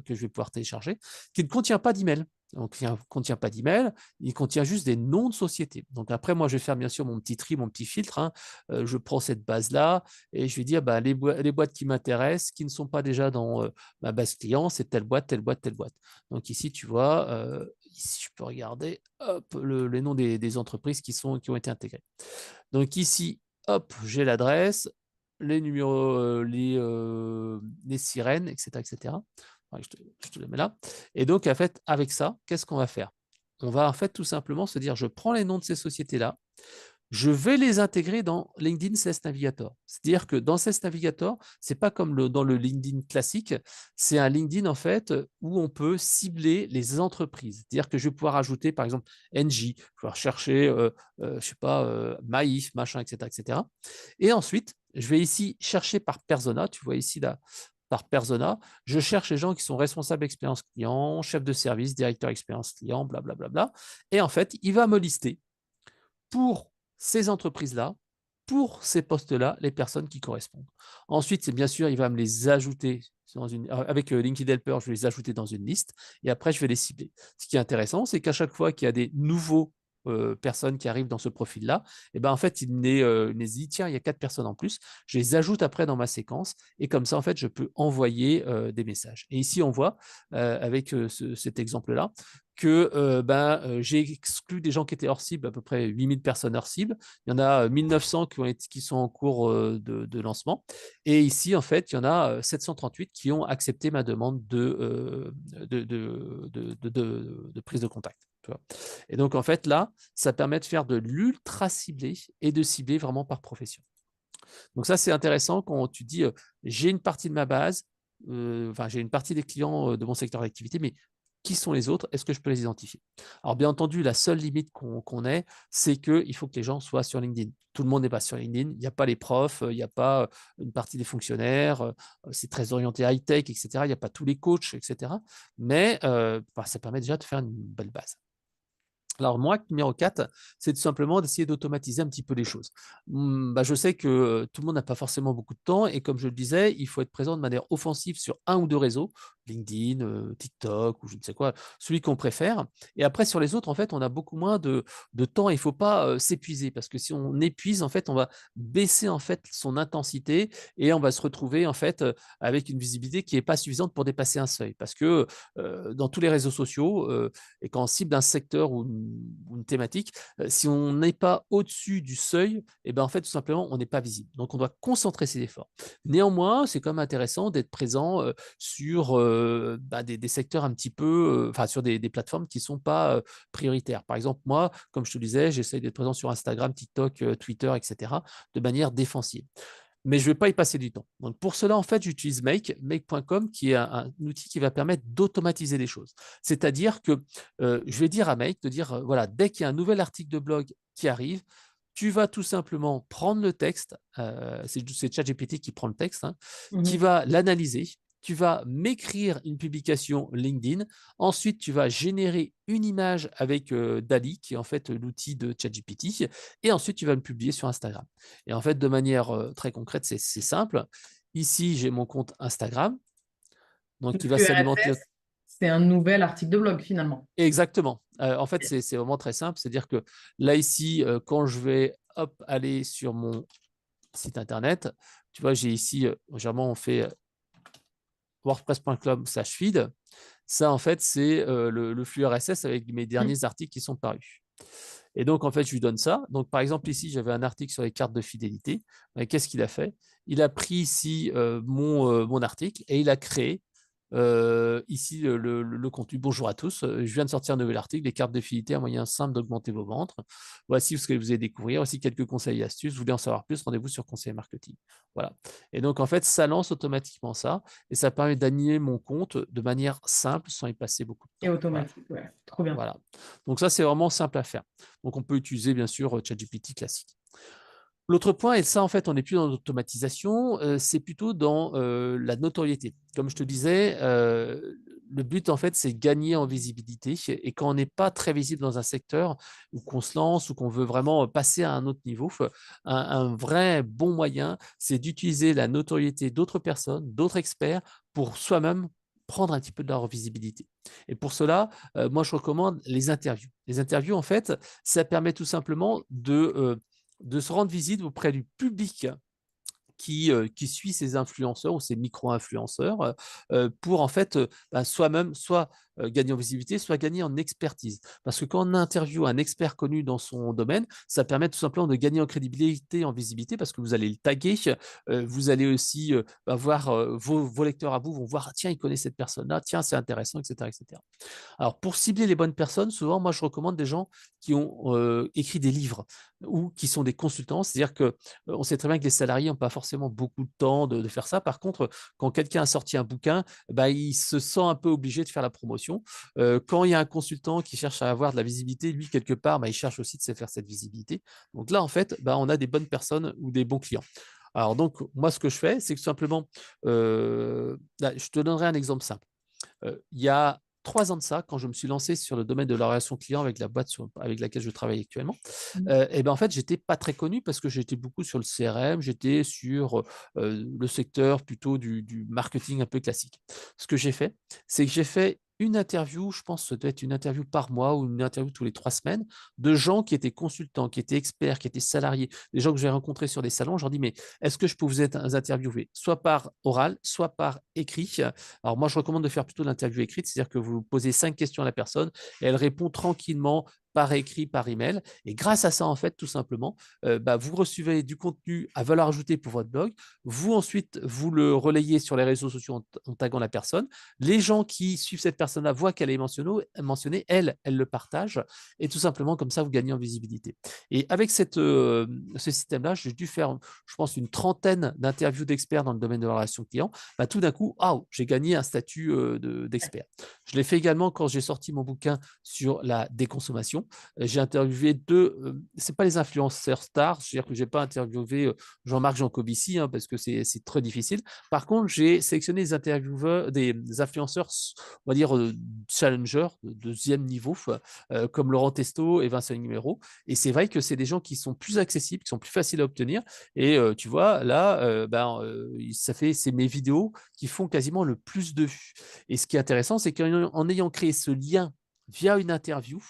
que je vais pouvoir télécharger qui ne contient pas d'email. Donc, il ne contient pas d'email, il contient juste des noms de sociétés. Donc, après, moi, je vais faire bien sûr mon petit tri, mon petit filtre. Je prends cette base-là et je vais dire bah, les boîtes qui m'intéressent, qui ne sont pas déjà dans ma base client, c'est telle boîte, telle boîte, telle boîte. Donc, ici, tu vois, ici, je peux regarder hop, les noms des entreprises qui ont été intégrées. Donc, ici, hop, j'ai l'adresse, les numéros, les sirènes, etc. etc. Je te le mets là. Et donc, en fait, avec ça, qu'est-ce qu'on va faire? On va en fait tout simplement se dire, je prends les noms de ces sociétés-là, je vais les intégrer dans LinkedIn Sales Navigator. C'est-à-dire que dans Sales Navigator, ce n'est pas comme dans le LinkedIn classique, c'est un LinkedIn en fait où on peut cibler les entreprises. C'est-à-dire que je vais pouvoir ajouter par exemple NJ, je vais pouvoir chercher, je sais pas, Maïf, machin, etc., etc. Et ensuite, je vais ici chercher par persona. Tu vois ici là, par persona, je cherche les gens qui sont responsables expérience client, chef de service, directeur expérience client, blablabla. Bla, bla, bla. Et en fait, il va me lister pour ces entreprises-là, pour ces postes-là, les personnes qui correspondent. Ensuite, bien sûr, il va me les ajouter avec LinkedIn Helper, je vais les ajouter dans une liste et après, je vais les cibler. Ce qui est intéressant, c'est qu'à chaque fois qu'il y a des nouveaux personnes qui arrivent dans ce profil-là, et ben en fait, il me dit, tiens, il y a 4 personnes en plus, je les ajoute après dans ma séquence et comme ça, en fait, je peux envoyer des messages. Et ici, on voit, avec cet exemple-là, que j'ai exclu des gens qui étaient hors cible, à peu près 8000 personnes hors cible. Il y en a 1900 qui sont en cours de lancement. Et ici, en fait, il y en a 738 qui ont accepté ma demande de prise de contact. Tu vois. Et donc, en fait, là, ça permet de faire de l'ultra ciblé et de cibler vraiment par profession. Donc, ça, c'est intéressant quand tu dis j'ai une partie de ma base, j'ai une partie des clients de mon secteur d'activité, mais qui sont les autres? Est-ce que je peux les identifier? Alors, bien entendu, la seule limite qu'on ait, c'est qu'il faut que les gens soient sur LinkedIn. Tout le monde n'est pas sur LinkedIn. Il n'y a pas les profs, il n'y a pas une partie des fonctionnaires. C'est très orienté high-tech, etc. Il n'y a pas tous les coachs, etc. Mais ça permet déjà de faire une belle base. Alors moi, numéro 4, c'est tout simplement d'essayer d'automatiser un petit peu les choses. Je sais que tout le monde n'a pas forcément beaucoup de temps et comme je le disais, il faut être présent de manière offensive sur un ou deux réseaux, LinkedIn, TikTok ou je ne sais quoi, celui qu'on préfère. Et après, sur les autres, en fait, on a beaucoup moins de temps et il ne faut pas s'épuiser parce que si on épuise, en fait, on va baisser en fait son intensité et on va se retrouver en fait avec une visibilité qui n'est pas suffisante pour dépasser un seuil. Parce que dans tous les réseaux sociaux, et quand on cible un secteur ou une thématique, si on n'est pas au-dessus du seuil, et ben en fait, tout simplement, on n'est pas visible. Donc, on doit concentrer ses efforts. Néanmoins, c'est quand même intéressant d'être présent sur des secteurs un petit peu, sur des plateformes qui ne sont pas prioritaires. Par exemple, moi, comme je te disais, j'essaie d'être présent sur Instagram, TikTok, Twitter, etc., de manière défensive. Mais je ne vais pas y passer du temps. Donc, pour cela, en fait, j'utilise Make.com, qui est un outil qui va permettre d'automatiser les choses. C'est-à-dire que je vais dire à Make de dire, voilà, dès qu'il y a un nouvel article de blog qui arrive, tu vas tout simplement prendre le texte, c'est ChatGPT qui prend le texte, qui va l'analyser, tu vas m'écrire une publication LinkedIn, ensuite tu vas générer une image avec DALL-E, qui est en fait l'outil de ChatGPT, et ensuite tu vas me publier sur Instagram. Et en fait, de manière très concrète, c'est simple. Ici, j'ai mon compte Instagram, donc qui va s'alimenter. C'est un nouvel article de blog finalement. Exactement. En fait, c'est vraiment très simple. C'est-à-dire que là, ici, quand je vais aller sur mon site internet, tu vois, j'ai ici, généralement, on fait wordpress.com/feed. Ça, en fait, c'est le flux RSS avec mes derniers articles qui sont parus. Et donc, en fait, je lui donne ça. Donc, par exemple, ici, j'avais un article sur les cartes de fidélité. Qu'est-ce qu'il a fait? Il a pris ici mon article et il a créé Ici, le contenu. Bonjour à tous. Je viens de sortir un nouvel article, les cartes de fidélité, un moyen simple d'augmenter vos ventes. Voici ce que vous allez découvrir. Voici quelques conseils et astuces. Vous voulez en savoir plus, rendez-vous sur Conseiller Marketing. Voilà. Et donc, en fait, ça lance automatiquement ça et ça permet d'animer mon compte de manière simple sans y passer beaucoup de Et temps. Voilà. automatique, ouais, trop bien. Voilà. Donc, ça, c'est vraiment simple à faire. Donc, on peut utiliser, bien sûr, ChatGPT classique. L'autre point, et ça en fait on n'est plus dans l'automatisation, c'est plutôt dans la notoriété. Comme je te disais, le but en fait c'est de gagner en visibilité et quand on n'est pas très visible dans un secteur ou qu'on se lance ou qu'on veut vraiment passer à un autre niveau, un vrai bon moyen c'est d'utiliser la notoriété d'autres personnes, d'autres experts pour soi-même prendre un petit peu de leur visibilité. Et pour cela, moi je recommande les interviews. Les interviews en fait, ça permet tout simplement de se rendre visite auprès du public qui suit ces influenceurs ou ces micro-influenceurs pour en fait soi-même soit gagner en visibilité, soit gagner en expertise. Parce que quand on interviewe un expert connu dans son domaine, ça permet tout simplement de gagner en crédibilité, en visibilité, parce que vous allez le taguer, vous allez aussi voir vos lecteurs à vous vont voir, tiens, il connaît cette personne-là, tiens, c'est intéressant, etc., etc. Alors, pour cibler les bonnes personnes, souvent, moi, je recommande des gens qui ont écrit des livres ou qui sont des consultants. C'est-à-dire que on sait très bien que les salariés n'ont pas forcément beaucoup de temps de faire ça. Par contre, quand quelqu'un a sorti un bouquin, bah, il se sent un peu obligé de faire la promotion. Quand il y a un consultant qui cherche à avoir de la visibilité, lui, quelque part, bah, il cherche aussi de se faire cette visibilité. Donc là, en fait, bah, on a des bonnes personnes ou des bons clients. Alors donc, moi, ce que je fais, c'est que simplement, là, je te donnerai un exemple simple. Il y a 3 ans de ça, quand je me suis lancé sur le domaine de la relation client avec la boîte avec laquelle je travaille actuellement, et ben en fait, j'étais pas très connu parce que j'étais beaucoup sur le CRM, j'étais sur le secteur plutôt du marketing un peu classique. Ce que j'ai fait, c'est que j'ai fait une interview, je pense que ça doit être une interview par mois ou une interview tous les 3 semaines, de gens qui étaient consultants, qui étaient experts, qui étaient salariés, des gens que j'ai rencontrés sur des salons. Je leur dis, mais est-ce que je peux vous interviewer soit par oral, soit par écrit? Alors moi, je recommande de faire plutôt l'interview écrite, c'est-à-dire que vous posez 5 questions à la personne et elle répond tranquillement par écrit, par email. Et grâce à ça, en fait, tout simplement, vous recevez du contenu à valeur ajoutée pour votre blog. Vous, ensuite, vous le relayez sur les réseaux sociaux en taguant la personne. Les gens qui suivent cette personne-là voient qu'elle est mentionnée, elle le partage. Et tout simplement, comme ça, vous gagnez en visibilité. Et avec ce système-là, j'ai dû faire, je pense, une trentaine d'interviews d'experts dans le domaine de la relation client. Bah, tout d'un coup, j'ai gagné un statut d'expert. Je l'ai fait également quand j'ai sorti mon bouquin sur la déconsommation. J'ai interviewé c'est pas les influenceurs stars, c'est-à-dire que j'ai pas interviewé Jean-Marc Jancovici parce que c'est très difficile. Par contre, j'ai sélectionné des intervieweurs, des influenceurs, on va dire challengers de deuxième niveau, comme Laurent Testo et Vincent Numéro. Et c'est vrai que c'est des gens qui sont plus accessibles, qui sont plus faciles à obtenir. Et tu vois, là, c'est mes vidéos qui font quasiment le plus de vues. Et ce qui est intéressant, c'est qu'en ayant créé ce lien via une interview,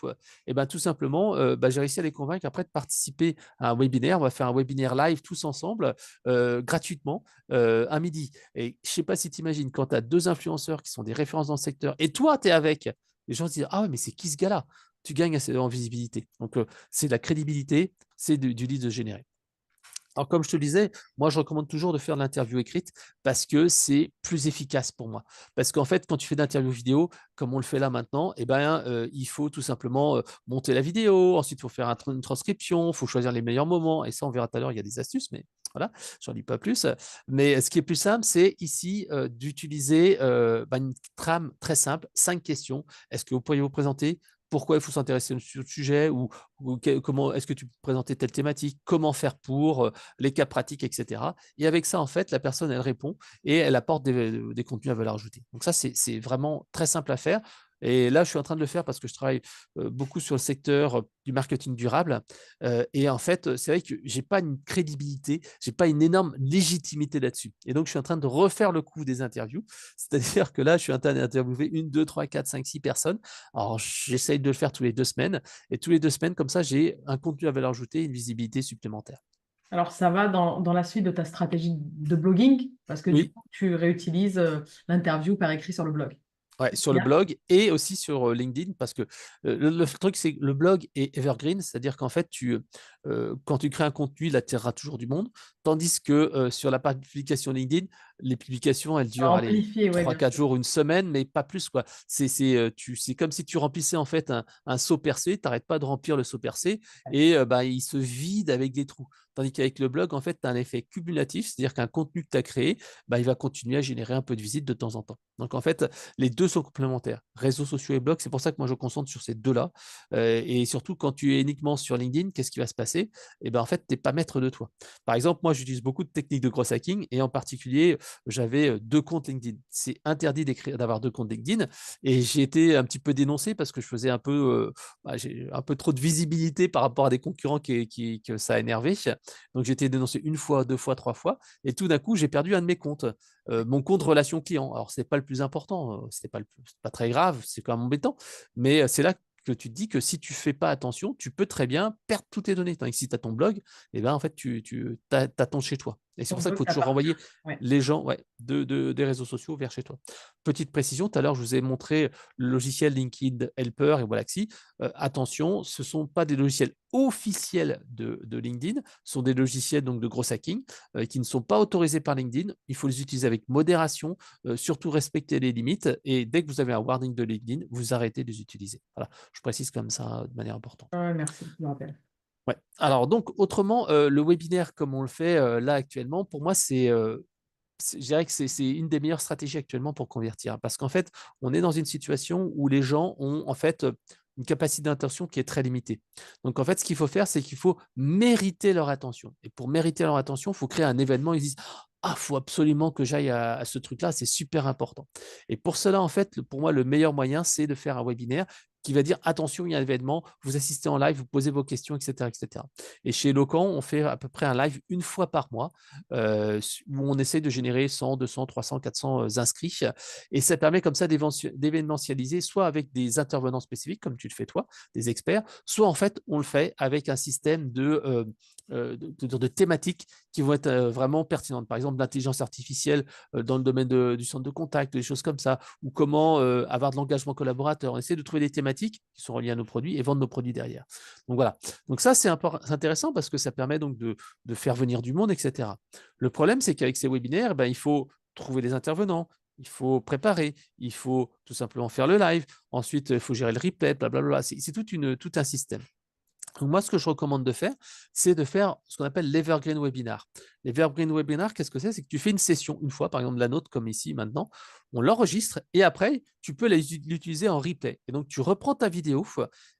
et ben, tout simplement, j'ai réussi à les convaincre après de participer à un webinaire. On va faire un webinaire live tous ensemble, gratuitement, à midi. Et je ne sais pas si tu imagines, quand tu as 2 influenceurs qui sont des références dans le secteur, et toi, tu es avec, les gens se disent, ah ouais, mais c'est qui ce gars-là? Tu gagnes en visibilité. Donc, c'est de la crédibilité, c'est du lead généré. Alors, comme je te le disais, moi, je recommande toujours de faire de l'interview écrite parce que c'est plus efficace pour moi. Parce qu'en fait, quand tu fais de l'interview vidéo, comme on le fait là maintenant, il faut tout simplement monter la vidéo. Ensuite, il faut faire une transcription. Il faut choisir les meilleurs moments. Et ça, on verra tout à l'heure, il y a des astuces, mais voilà, j'en dis pas plus. Mais ce qui est plus simple, c'est ici d'utiliser une trame très simple, 5 questions. Est-ce que vous pourriez vous présenter? Pourquoi il faut s'intéresser sur le sujet ou comment est-ce que tu peux présenter telle thématique, comment faire pour, les cas pratiques, etc. Et avec ça, en fait, la personne, elle répond et elle apporte des contenus à valeur ajoutée. Donc ça, c'est vraiment très simple à faire. Et là, je suis en train de le faire parce que je travaille beaucoup sur le secteur du marketing durable. Et en fait, c'est vrai que je n'ai pas une crédibilité, je n'ai pas une énorme légitimité là-dessus. Et donc, je suis en train de refaire le coup des interviews. C'est-à-dire que là, je suis en train d'interviewer 1, 2, 3, 4, 5, 6 personnes. Alors, j'essaye de le faire tous les 2 semaines. Et tous les 2 semaines, comme ça, j'ai un contenu à valeur ajoutée, une visibilité supplémentaire. Alors, ça va dans la suite de ta stratégie de blogging, parce que du Oui, coup, tu réutilises l'interview par écrit sur le blog. ouais, sur le Bien. blog et aussi sur LinkedIn parce que le truc, c'est que le blog est evergreen, c'est-à-dire qu'en fait, quand tu crées un contenu, il attirera toujours du monde, tandis que sur la publication LinkedIn, les publications, elles durent, allez, Amplifié, ouais, bien 3-4 sûr. jours, une semaine, mais pas plus, quoi. C'est comme si tu remplissais en fait un seau percé, tu n'arrêtes pas de remplir le seau percé et bah, il se vide avec des trous. Tandis qu'avec le blog, en fait, tu as un effet cumulatif, c'est-à-dire qu'un contenu que tu as créé, bah, il va continuer à générer un peu de visites de temps en temps. Donc, en fait, les deux sont complémentaires. Réseaux sociaux et blog, c'est pour ça que moi, je concentre sur ces deux-là. Et surtout, quand tu es uniquement sur LinkedIn, qu'est-ce qui va se passer? Et ben, en fait, tu n'es pas maître de toi. Par exemple, moi, j'utilise beaucoup de techniques de gros hacking et en particulier, j'avais deux comptes LinkedIn. C'est interdit d'avoir deux comptes LinkedIn et j'ai été un petit peu dénoncé parce que je faisais j'ai un peu trop de visibilité par rapport à des concurrents que ça a énervé. Donc, j'ai été dénoncé une fois, deux fois, trois fois et tout d'un coup, j'ai perdu un de mes comptes. Mon compte relation client. Alors, ce n'est pas le plus important, c'est pas très grave, c'est quand même embêtant, mais c'est là que tu te dis que si tu ne fais pas attention, tu peux très bien perdre toutes tes données. Tandis que si tu as ton blog, eh ben, en fait, tu as ton chez toi. Et c'est Ton pour ça qu'il blog, faut ça toujours appartient. renvoyer Ouais. les gens des réseaux sociaux vers chez toi. Petite précision, tout à l'heure, je vous ai montré le logiciel LinkedIn Helper et Wallaxy. Attention, ce ne sont pas des logiciels officiels de LinkedIn, ce sont des logiciels donc, de gros hacking qui ne sont pas autorisés par LinkedIn. Il faut les utiliser avec modération, surtout respecter les limites. Et dès que vous avez un warning de LinkedIn, vous arrêtez de les utiliser. Voilà, je précise comme ça de manière importante. Ouais, merci, je me rappelle. Ouais. Alors donc autrement, le webinaire comme on le fait là actuellement, pour moi je dirais que c'est une des meilleures stratégies actuellement pour convertir. Parce qu'en fait, on est dans une situation où les gens ont en fait une capacité d'intention qui est très limitée. Donc en fait, ce qu'il faut faire, c'est qu'il faut mériter leur attention. Et pour mériter leur attention, il faut créer un événement. Ils disent ah, il faut absolument que j'aille à ce truc-là, c'est super important. Et pour cela, en fait, pour moi, le meilleur moyen, c'est de faire un webinaire qui va dire attention, il y a un événement, vous assistez en live, vous posez vos questions, etc. etc. Et chez Locan, on fait à peu près un live une fois par mois où on essaie de générer 100, 200, 300, 400 inscrits. Et ça permet comme ça d'événementialiser, soit avec des intervenants spécifiques, comme tu le fais toi, des experts, soit en fait, on le fait avec un système de thématiques qui vont être vraiment pertinentes. Par exemple, l'intelligence artificielle dans le domaine du centre de contact, des choses comme ça, ou comment avoir de l'engagement collaborateur. On essaie de trouver des thématiques qui sont reliées à nos produits et vendre nos produits derrière. Donc voilà. Donc ça, c'est intéressant parce que ça permet donc de faire venir du monde, etc. Le problème, c'est qu'avec ces webinaires, ben, il faut trouver les intervenants, il faut préparer, il faut tout simplement faire le live, ensuite, il faut gérer le replay, blablabla. C'est tout un système. Donc moi, ce que je recommande de faire, c'est de faire ce qu'on appelle l'Evergreen Webinar. L'Evergreen Webinar, qu'est-ce que c'est? C'est que tu fais une session une fois, par exemple la nôtre, comme ici maintenant, on l'enregistre et après, tu peux l'utiliser en replay. Et donc, tu reprends ta vidéo.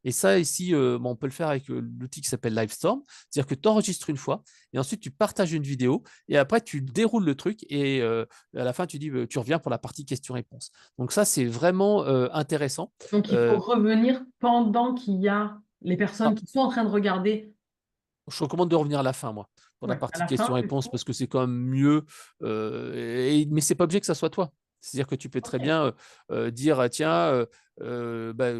Et ça, ici, on peut le faire avec l'outil qui s'appelle Livestorm. C'est-à-dire que tu enregistres une fois et ensuite, tu partages une vidéo et après, tu déroules le truc et à la fin, tu dis, tu reviens pour la partie questions-réponses. Donc ça, c'est vraiment intéressant. Donc, il faut Euh, revenir pendant qu'il y a les personnes qui sont en train de regarder. Je recommande de revenir à la fin, moi, pour la Ouais, à partie la fin, questions-réponses, parce que c'est quand même mieux. Mais c'est pas obligé que ça soit toi. C'est-à-dire que tu peux très ok. bien dire, tiens, bah,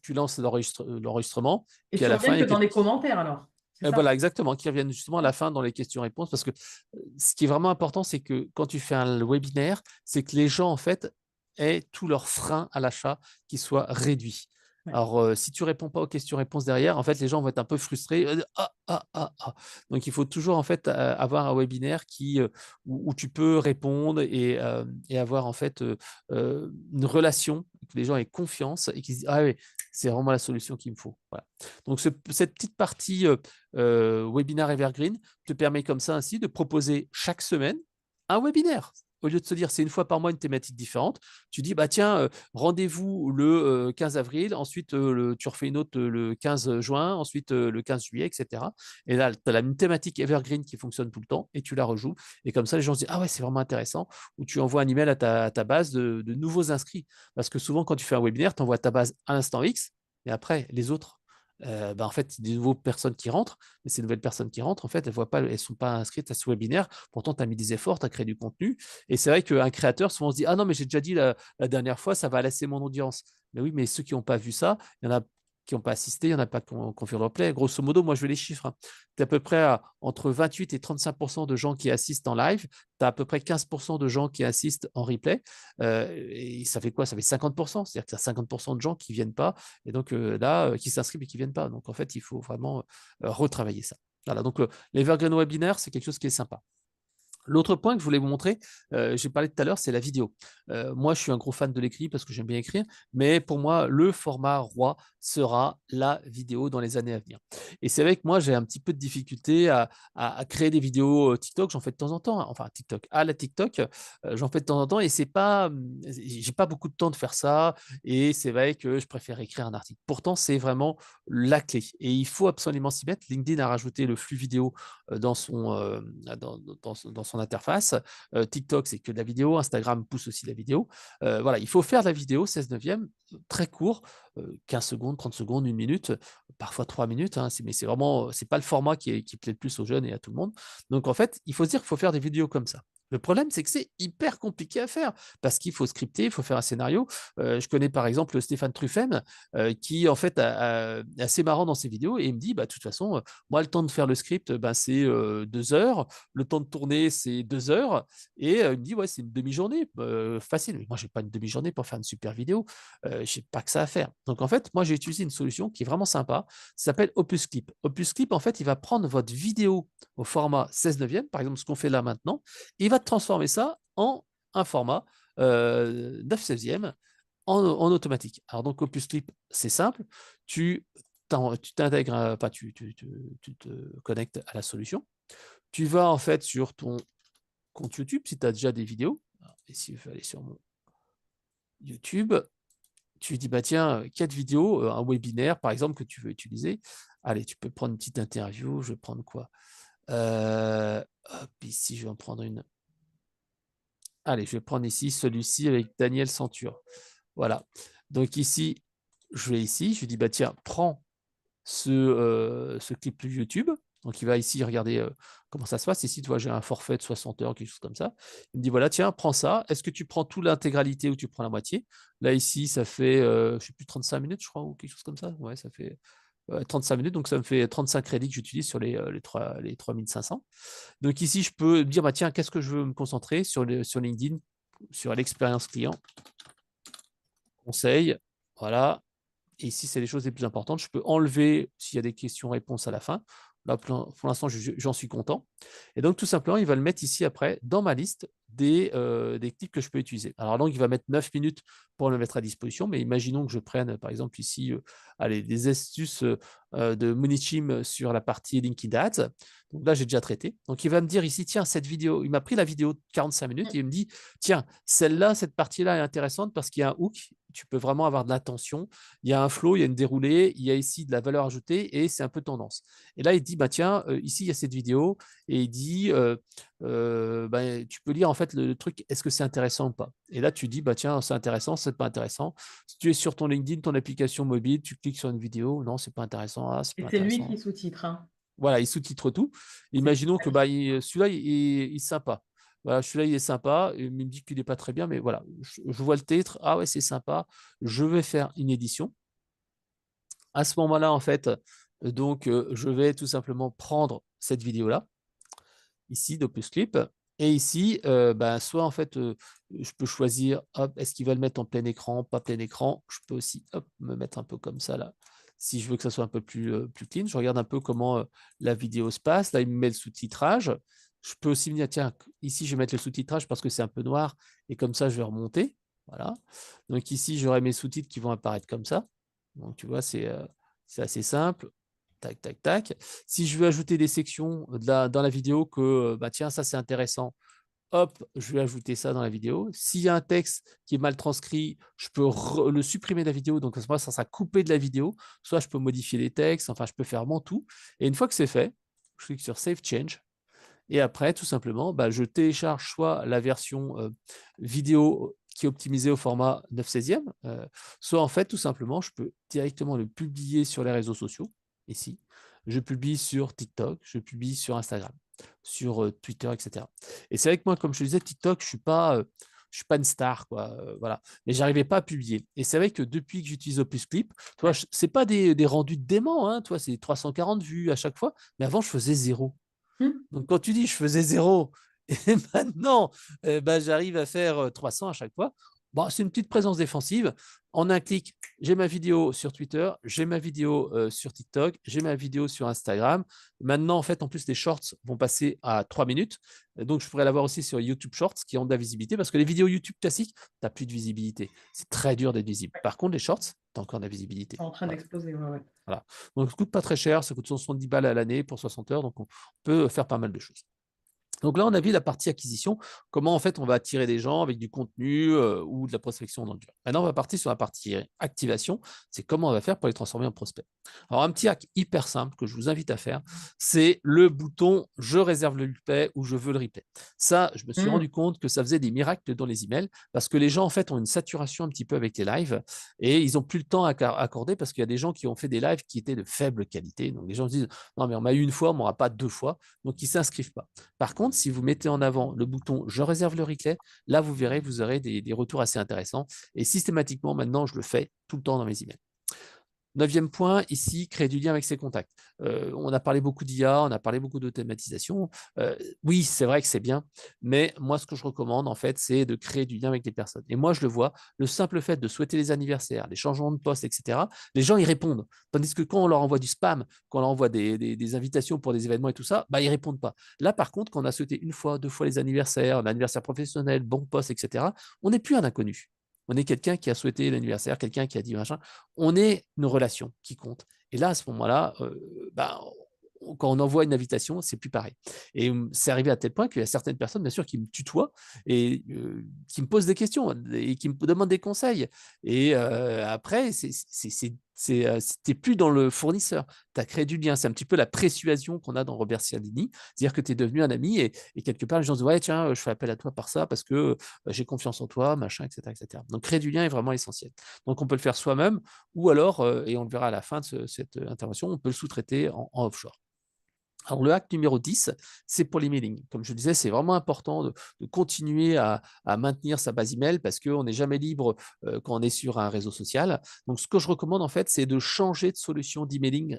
tu lances l'enregistrement, Et puis à tu la fin, reviens il y que a dans quelque... les commentaires alors. C'est ça? Voilà, exactement, qui reviennent justement à la fin dans les questions-réponses, parce que ce qui est vraiment important, c'est que quand tu fais un webinaire, c'est que les gens, en fait, aient tous leurs freins à l'achat qui soient réduits. Ouais. Alors, si tu réponds pas aux questions-réponses derrière, en fait, les gens vont être un peu frustrés. Ah, ah, ah, ah. Donc, il faut toujours en fait avoir un webinaire où tu peux répondre et avoir en fait une relation, que les gens aient confiance et qu'ils se disent ah oui, c'est vraiment la solution qu'il me faut. Voilà. Donc, cette petite partie Webinar Evergreen te permet comme ça ainsi de proposer chaque semaine un webinaire. Au lieu de se dire c'est une fois par mois une thématique différente, tu dis bah tiens, rendez-vous le 15 avril, ensuite tu refais une autre le 15 juin, ensuite le 15 juillet, etc. Et là, tu as la même thématique Evergreen qui fonctionne tout le temps et tu la rejoues. Et comme ça, les gens se disent ah ouais, c'est vraiment intéressant. Ou tu envoies un email à ta base de nouveaux inscrits. Parce que souvent, quand tu fais un webinaire, tu envoies ta base à l'instant X, et après, les autres, en fait, des nouvelles personnes qui rentrent, mais ces nouvelles personnes qui rentrent, en fait, elles ne sont pas inscrites à ce webinaire. Pourtant, tu as mis des efforts, tu as créé du contenu. Et c'est vrai qu'un créateur, souvent, se dit ah non, mais j'ai déjà dit la dernière fois, ça va lasser mon audience. Mais oui, mais ceux qui n'ont pas vu ça, il y en a qui n'ont pas assisté, il n'y en a pas qui ont fait le replay. Grosso modo, moi, je veux les chiffres. Tu as à peu près entre 28 et 35% de gens qui assistent en live. Tu as à peu près 15% de gens qui assistent en replay. Et ça fait quoi? Ça fait 50%. C'est-à-dire que tu as 50% de gens qui ne viennent pas et donc là, qui s'inscrivent et qui ne viennent pas. Donc en fait, il faut vraiment retravailler ça. Voilà, donc l'Evergreen Webinaire, c'est quelque chose qui est sympa. L'autre point que je voulais vous montrer, j'ai parlé tout à l'heure, c'est la vidéo. Moi, je suis un gros fan de l'écrit parce que j'aime bien écrire, mais pour moi, le format roi sera la vidéo dans les années à venir. Et c'est vrai que moi, j'ai un petit peu de difficulté à créer des vidéos TikTok, j'en fais de temps en temps, hein. Enfin TikTok, à la TikTok, j'en fais de temps en temps et c'est pas, j'ai pas beaucoup de temps de faire ça et c'est vrai que je préfère écrire un article. Pourtant, c'est vraiment la clé et il faut absolument s'y mettre. LinkedIn a rajouté le flux vidéo dans son interface. TikTok, c'est que de la vidéo. Instagram pousse aussi la vidéo. Voilà, il faut faire de la vidéo 16 neuvième, très court, 15 secondes, 30 secondes, 1 minute, parfois 3 minutes. Hein, mais c'est vraiment, c'est pas le format qui plaît le plus aux jeunes et à tout le monde. Donc en fait, il faut se dire qu'il faut faire des vidéos comme ça. Le problème, c'est que c'est hyper compliqué à faire parce qu'il faut scripter, il faut faire un scénario. Je connais par exemple Stéphane Truffen qui en fait est assez marrant dans ses vidéos et il me dit, bah, de toute façon, moi, le temps de faire le script, bah, c'est 2 heures. Le temps de tourner, c'est 2 heures. Et il me dit, ouais, c'est une demi-journée, facile. Mais moi, je n'ai pas une demi-journée pour faire une super vidéo. Je n'ai pas que ça à faire. Donc, en fait, moi, j'ai utilisé une solution qui est vraiment sympa. Ça s'appelle Opus Clip. Opus Clip, en fait, il va prendre votre vidéo au format 16 neuvième, par exemple, ce qu'on fait là maintenant, et il va transformer ça en un format 9 16e en automatique. Alors, donc, Opus Clip, c'est simple. Tu t'intègres, tu te connectes à la solution. Tu vas en fait sur ton compte YouTube si tu as déjà des vidéos. Alors, ici, je vais aller sur mon YouTube. Tu dis, bah tiens, 4 vidéos, un webinaire par exemple que tu veux utiliser. Allez, tu peux prendre une petite interview. Je vais prendre quoi hop, ici, je vais en prendre une. Allez, je vais prendre ici celui-ci avec Daniel Centure. Voilà. Donc ici, je vais ici, je lui dis, bah tiens, prends ce clip YouTube. Donc, il va ici regarder comment ça se passe. Ici, tu vois, j'ai un forfait de 60 heures, quelque chose comme ça. Il me dit, voilà, tiens, prends ça. Est-ce que tu prends toute l'intégralité ou tu prends la moitié? Là, ici, ça fait, je ne sais plus, 35 minutes, je crois, ou quelque chose comme ça. Ouais, ça fait 35 minutes. Donc, ça me fait 35 crédits que j'utilise sur les 3500. Donc, ici, je peux me dire, bah, tiens, qu'est-ce que je veux me concentrer sur LinkedIn, sur l'expérience client, conseil. Voilà. Et ici, c'est les choses les plus importantes. Je peux enlever s'il y a des questions-réponses à la fin. Là, pour l'instant, j'en suis content. Et donc, tout simplement, il va le mettre ici après dans ma liste des clips que je peux utiliser. Alors, donc, il va mettre 9 minutes pour le mettre à disposition. Mais imaginons que je prenne, par exemple, ici, allez, des astuces de Monichim sur la partie LinkedIn Ads. Donc là, j'ai déjà traité. Donc, il va me dire ici, tiens, cette vidéo, il m'a pris la vidéo de 45 minutes et il me dit, tiens, celle-là, cette partie-là est intéressante parce qu'il y a un hook. Tu peux vraiment avoir de l'attention. Il y a un flow, il y a une déroulée, il y a ici de la valeur ajoutée et c'est un peu tendance. Et là, il dit, bah, tiens, ici, il y a cette vidéo et il dit, bah, tu peux lire en fait le truc, est-ce que c'est intéressant ou pas? Et là, tu dis, bah, tiens, c'est intéressant, c'est pas intéressant. Si tu es sur ton LinkedIn, ton application mobile, tu cliques sur une vidéo, non, c'est pas intéressant, ah, c'est Et pas c'est lui intéressant. qui sous-titre, hein. Voilà, il sous-titre tout. C'est Imaginons que bah, celui-là, il est sympa. Voilà, celui-là, il est sympa. Il me dit qu'il n'est pas très bien, mais voilà, je vois le titre. Ah ouais, c'est sympa. Je vais faire une édition. À ce moment-là, en fait, donc, je vais tout simplement prendre cette vidéo-là, ici, d'Opus Clip. Et ici, bah, soit en fait, je peux choisir, hop, est-ce qu'il va le mettre en plein écran, pas plein écran. Je peux aussi hop, me mettre un peu comme ça là. Si je veux que ça soit un peu plus clean, je regarde un peu comment la vidéo se passe. Là, il me met le sous-titrage. Je peux aussi me dire, tiens, ici, je vais mettre le sous-titrage parce que c'est un peu noir. Et comme ça, je vais remonter. Voilà. Donc ici, j'aurai mes sous-titres qui vont apparaître comme ça. Donc, tu vois, c'est assez simple. Tac, tac, tac. Si je veux ajouter des sections dans la vidéo que, bah, tiens, ça c'est intéressant, hop, je vais ajouter ça dans la vidéo. S'il y a un texte qui est mal transcrit, je peux le supprimer de la vidéo, donc ça sera coupé de la vidéo. Soit je peux modifier les textes, enfin, je peux faire vraiment tout. Et une fois que c'est fait, je clique sur Save Change. Et après, tout simplement, bah, je télécharge soit la version vidéo qui est optimisée au format 9 16e, soit en fait, tout simplement, je peux directement le publier sur les réseaux sociaux, ici. Je publie sur TikTok, je publie sur Instagram, sur Twitter, etc. Et c'est vrai que moi, comme je te disais, TikTok, je suis pas une star, quoi, voilà. Mais j'arrivais pas à publier. Et c'est vrai que depuis que j'utilise Opus Clip, toi, c'est pas des rendus déments, hein, toi, c'est 340 vues à chaque fois. Mais avant, je faisais 0. Hmm. Donc, quand tu dis je faisais 0 et maintenant, bah, j'arrive à faire 300 à chaque fois, Bon, c'est une petite présence défensive. En un clic, j'ai ma vidéo sur Twitter, j'ai ma vidéo sur TikTok, j'ai ma vidéo sur Instagram. Maintenant, en fait, en plus, les shorts vont passer à 3 minutes. Donc, je pourrais l'avoir aussi sur YouTube Shorts qui ont de la visibilité parce que les vidéos YouTube classiques, tu n'as plus de visibilité. C'est très dur d'être visible. Par contre, les shorts, tu as encore de la visibilité. C'est en train d'exploser, ouais. Voilà. Donc, ça ne coûte pas très cher. Ça coûte 170 balles à l'année pour 60 heures. Donc, on peut faire pas mal de choses. Donc là, on a vu la partie acquisition, comment en fait on va attirer des gens avec du contenu ou de la prospection dans le dur. Maintenant, on va partir sur la partie activation, c'est comment on va faire pour les transformer en prospects. Alors, un petit hack hyper simple que je vous invite à faire, c'est le bouton « Je réserve le replay » ou « Je veux le replay ». Ça, je me suis rendu compte que ça faisait des miracles dans les emails parce que les gens en fait ont une saturation un petit peu avec les lives et ils n'ont plus le temps à accorder parce qu'il y a des gens qui ont fait des lives qui étaient de faible qualité. Donc, les gens se disent « Non, mais on m'a eu une fois, on ne m'aura pas deux fois ». Donc, ils ne s'inscrivent pas. Par contre, si vous mettez en avant le bouton « Je réserve le replay », là, vous verrez, vous aurez des retours assez intéressants. Et systématiquement, maintenant, je le fais tout le temps dans mes emails. 9e point, ici, créer du lien avec ses contacts. On a parlé beaucoup d'IA, on a parlé beaucoup d'automatisation. Oui, c'est vrai que c'est bien, mais moi, ce que je recommande, en fait, c'est de créer du lien avec les personnes. Et moi, je le vois, le simple fait de souhaiter les anniversaires, les changements de poste, etc., les gens, ils répondent. Tandis que quand on leur envoie du spam, quand on leur envoie des invitations pour des événements et tout ça, bah, ils ne répondent pas. Là, par contre, quand on a souhaité une fois, deux fois les anniversaires, un anniversaire professionnel, bon poste, etc., on n'est plus un inconnu. On est quelqu'un qui a souhaité l'anniversaire, quelqu'un qui a dit machin. On est une relation qui compte. Et là, à ce moment-là, quand on envoie une invitation, c'est plus pareil. Et c'est arrivé à tel point qu'il y a certaines personnes, bien sûr, qui me tutoient et qui me posent des questions et qui me demandent des conseils. Et après, t'es plus dans le fournisseur. Tu as créé du lien. C'est un petit peu la persuasion qu'on a dans Robert Cialdini. C'est-à-dire que tu es devenu un ami et quelque part, les gens se disent « Ouais, tiens, je fais appel à toi par ça parce que j'ai confiance en toi, machin, etc., etc. » Donc, créer du lien est vraiment essentiel. Donc, on peut le faire soi-même ou alors, et on le verra à la fin de cette intervention, on peut le sous-traiter en offshore. Alors, le hack numéro 10, c'est pour l'emailing. Comme je le disais, c'est vraiment important de continuer à maintenir sa base email parce qu'on n'est jamais libre quand on est sur un réseau social. Donc, ce que je recommande, en fait, c'est de changer de solution d'emailing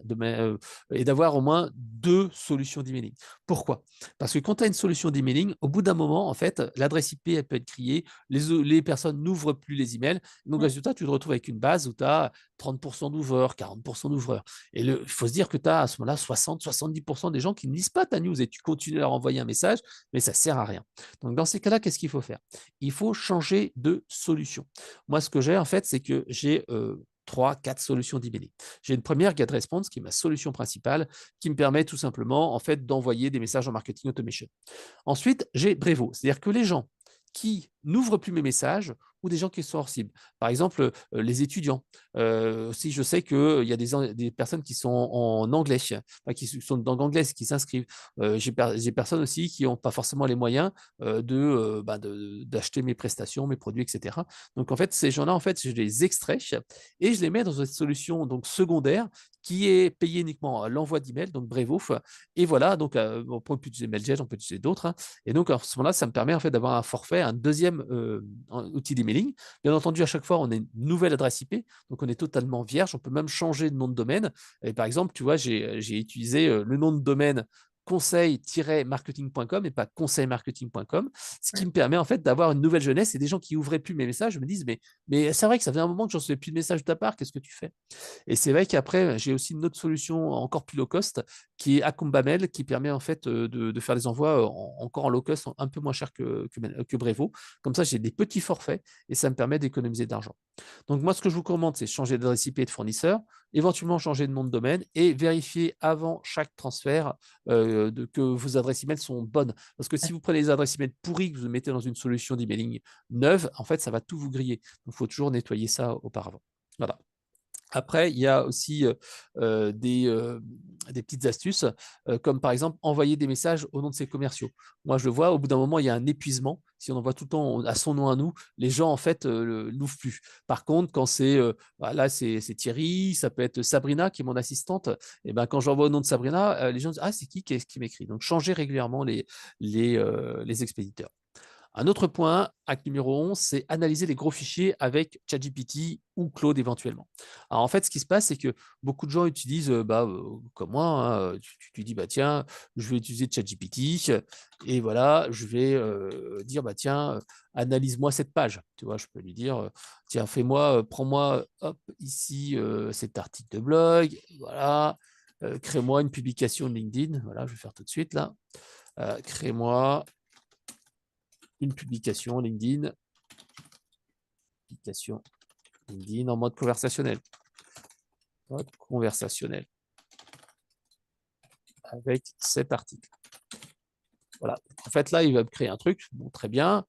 et d'avoir au moins 2 solutions d'emailing. Pourquoi? Parce que quand tu as une solution d'emailing, au bout d'un moment, en fait, l'adresse IP, elle peut être criée, les personnes n'ouvrent plus les emails. Donc, résultat, tu te retrouves avec une base où tu as 30% d'ouvreurs, 40% d'ouvreurs. Et il faut se dire que tu as à ce moment-là 60-70% des gens qui ne lisent pas ta news et tu continues à leur envoyer un message, mais ça ne sert à rien. Donc, dans ces cas-là, qu'est-ce qu'il faut faire? Il faut changer de solution. Moi, ce que j'ai, en fait, c'est que j'ai 3-4 solutions d'emailing. J'ai une première, GetResponse, qui est ma solution principale, qui me permet tout simplement en fait, d'envoyer des messages en marketing automation. Ensuite, j'ai Brevo, c'est-à-dire que les gens qui n'ouvrent plus mes messages ou des gens qui sont hors cible. Par exemple, les étudiants. Si je sais qu'il y a des personnes qui sont en anglais, qui sont dans l'anglais, qui s'inscrivent. J'ai personnes aussi qui n'ont pas forcément les moyens d'acheter mes prestations, mes produits, etc. Donc, en fait, ces gens-là, en fait, je les extrais et je les mets dans une solution donc, secondaire qui est payée uniquement à l'envoi d'email, donc Brevo. Et voilà, donc on peut utiliser Mailjet, on peut utiliser d'autres. Et donc, à ce moment-là, ça me permet en fait d'avoir un forfait, un deuxième outil d'emailing. Bien entendu, à chaque fois, on a une nouvelle adresse IP, donc on est totalement vierge. On peut même changer de nom de domaine. Et par exemple, tu vois, j'ai utilisé le nom de domaine conseil-marketing.com et pas conseilmarketing.com, ce qui me permet en fait d'avoir une nouvelle jeunesse et des gens qui ouvraient plus mes messages me disent mais c'est vrai que ça fait un moment que je ne recevais plus de messages de ta part, qu'est-ce que tu fais? Et c'est vrai qu'après, j'ai aussi une autre solution encore plus low cost qui est Acumbamel, qui permet en fait de faire des envois encore en low cost, un peu moins cher que Brevo. Comme ça, j'ai des petits forfaits et ça me permet d'économiser de l'argent. Donc, moi, ce que je vous recommande, c'est changer d'adresse IP et de fournisseur, éventuellement changer de nom de domaine et vérifier avant chaque transfert que vos adresses email sont bonnes. Parce que si vous prenez les adresses email pourries que vous mettez dans une solution d'emailing neuve, en fait, ça va tout vous griller. Donc, il faut toujours nettoyer ça auparavant. Voilà. Après, il y a aussi des petites astuces, comme par exemple envoyer des messages au nom de ses commerciaux. Moi, je le vois, au bout d'un moment, il y a un épuisement. Si on envoie tout le temps à son nom à nous, les gens, en fait, n'ouvrent plus. Par contre, quand là, c'est Thierry, ça peut être Sabrina, qui est mon assistante, et ben, quand j'envoie au nom de Sabrina, les gens disent « Ah, c'est qui m'écrit ?» Donc, changer régulièrement les expéditeurs. Un autre point, acte numéro 11, c'est analyser les gros fichiers avec ChatGPT ou Claude éventuellement. Alors en fait, ce qui se passe, c'est que beaucoup de gens utilisent, comme moi, hein, tu dis, bah, tiens, je vais utiliser ChatGPT et voilà, je vais dire, bah, tiens, analyse-moi cette page. Tu vois, je peux lui dire, tiens, fais-moi, prends-moi, hop, ici, cet article de blog, voilà, crée-moi une publication LinkedIn. Voilà, je vais faire tout de suite là. Crée-moi une publication LinkedIn en mode conversationnel. Mode conversationnel avec cet article. Voilà. En fait, là, il va me créer un truc. Bon, très bien.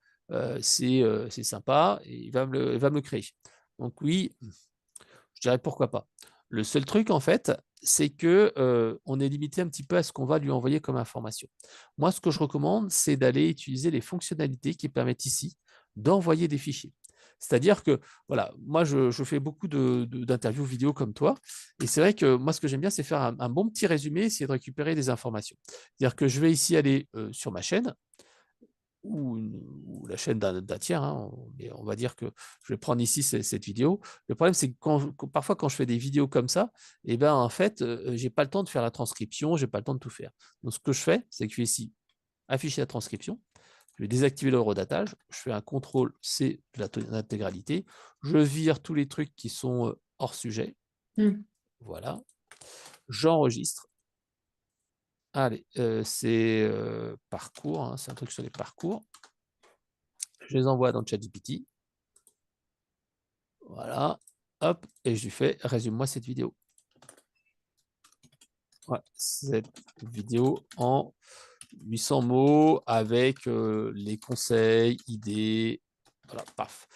C'est sympa. Et il va me le créer. Donc oui, je dirais pourquoi pas. Le seul truc, en fait, c'est que on est limité un petit peu à ce qu'on va lui envoyer comme information. Moi, ce que je recommande, c'est d'aller utiliser les fonctionnalités qui permettent ici d'envoyer des fichiers. C'est-à-dire que, voilà, moi, je fais beaucoup d'interviews vidéo comme toi, et c'est vrai que moi, ce que j'aime bien, c'est faire un bon petit résumé, essayer de récupérer des informations. C'est-à-dire que je vais ici aller sur ma chaîne, ou la chaîne d'un tiers, hein, mais on va dire que je vais prendre ici cette vidéo. Le problème, c'est que parfois, quand je fais des vidéos comme ça, eh ben, en fait, je n'ai pas le temps de faire la transcription, je n'ai pas le temps de tout faire. Donc, ce que je fais, c'est que je vais ici afficher la transcription, je vais désactiver le redatage, je fais un CTRL-C de l'intégralité, je vire tous les trucs qui sont hors sujet, voilà, j'enregistre. Allez, c'est parcours, hein, c'est un truc sur les parcours. Je les envoie dans ChatGPT. Voilà, hop, et je lui fais résume-moi cette vidéo. Ouais, cette vidéo en 800 mots avec les conseils, idées. Voilà, paf.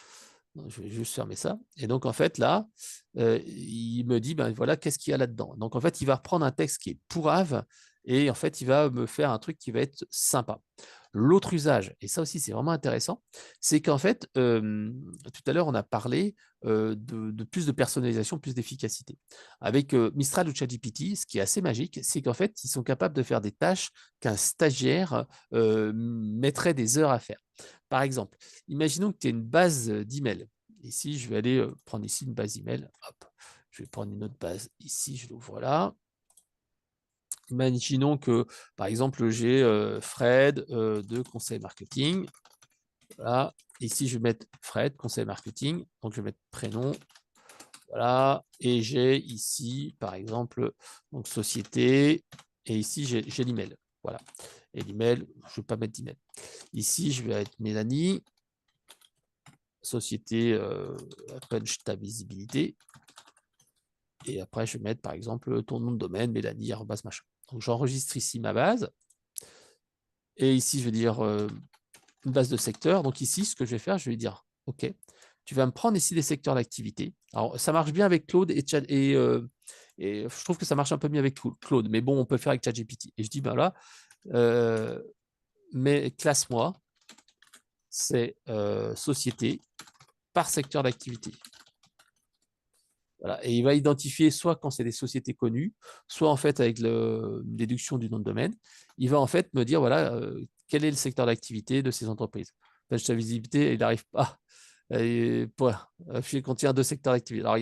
Je vais juste fermer ça. Et donc, en fait, là, il me dit, ben voilà, qu'est-ce qu'il y a là-dedans. Donc, en fait, il va reprendre un texte qui est pourrave et en fait, il va me faire un truc qui va être sympa. L'autre usage, et ça aussi, c'est vraiment intéressant, c'est qu'en fait, tout à l'heure, on a parlé de plus de personnalisation, plus d'efficacité. Avec Mistral ou ChatGPT, ce qui est assez magique, c'est qu'en fait, ils sont capables de faire des tâches qu'un stagiaire mettrait des heures à faire. Par exemple, imaginons que tu aies une base d'email. Ici, je vais aller prendre ici une base email. Hop, je vais prendre une autre base ici, je l'ouvre là. Imaginons que, par exemple, j'ai Fred de conseil marketing. Voilà. Ici, je vais mettre Fred, conseil marketing. Donc, je vais mettre prénom. Voilà. Et j'ai ici, par exemple, donc société. Et ici, j'ai l'email. Voilà. Et l'email, je ne vais pas mettre d'email. Ici, je vais mettre Mélanie. Société, punch ta visibilité. Et après, je vais mettre, par exemple, ton nom de domaine, Mélanie, arrobas, machin. Donc, j'enregistre ici ma base. Et ici, je vais dire une base de secteur. Donc ici, ce que je vais faire, je vais dire, OK, tu vas me prendre ici des secteurs d'activité. Alors, ça marche bien avec Claude et je trouve que ça marche un peu mieux avec Claude, mais bon, on peut le faire avec ChatGPT. Et je dis, ben là, mais classe-moi, c'est société par secteur d'activité. Voilà. Et il va identifier soit quand c'est des sociétés connues, soit en fait avec une déduction du nom de domaine, il va en fait me dire voilà quel est le secteur d'activité de ces entreprises. Page de visibilité, il n'arrive pas. Il contient 2 secteurs d'activité. Alors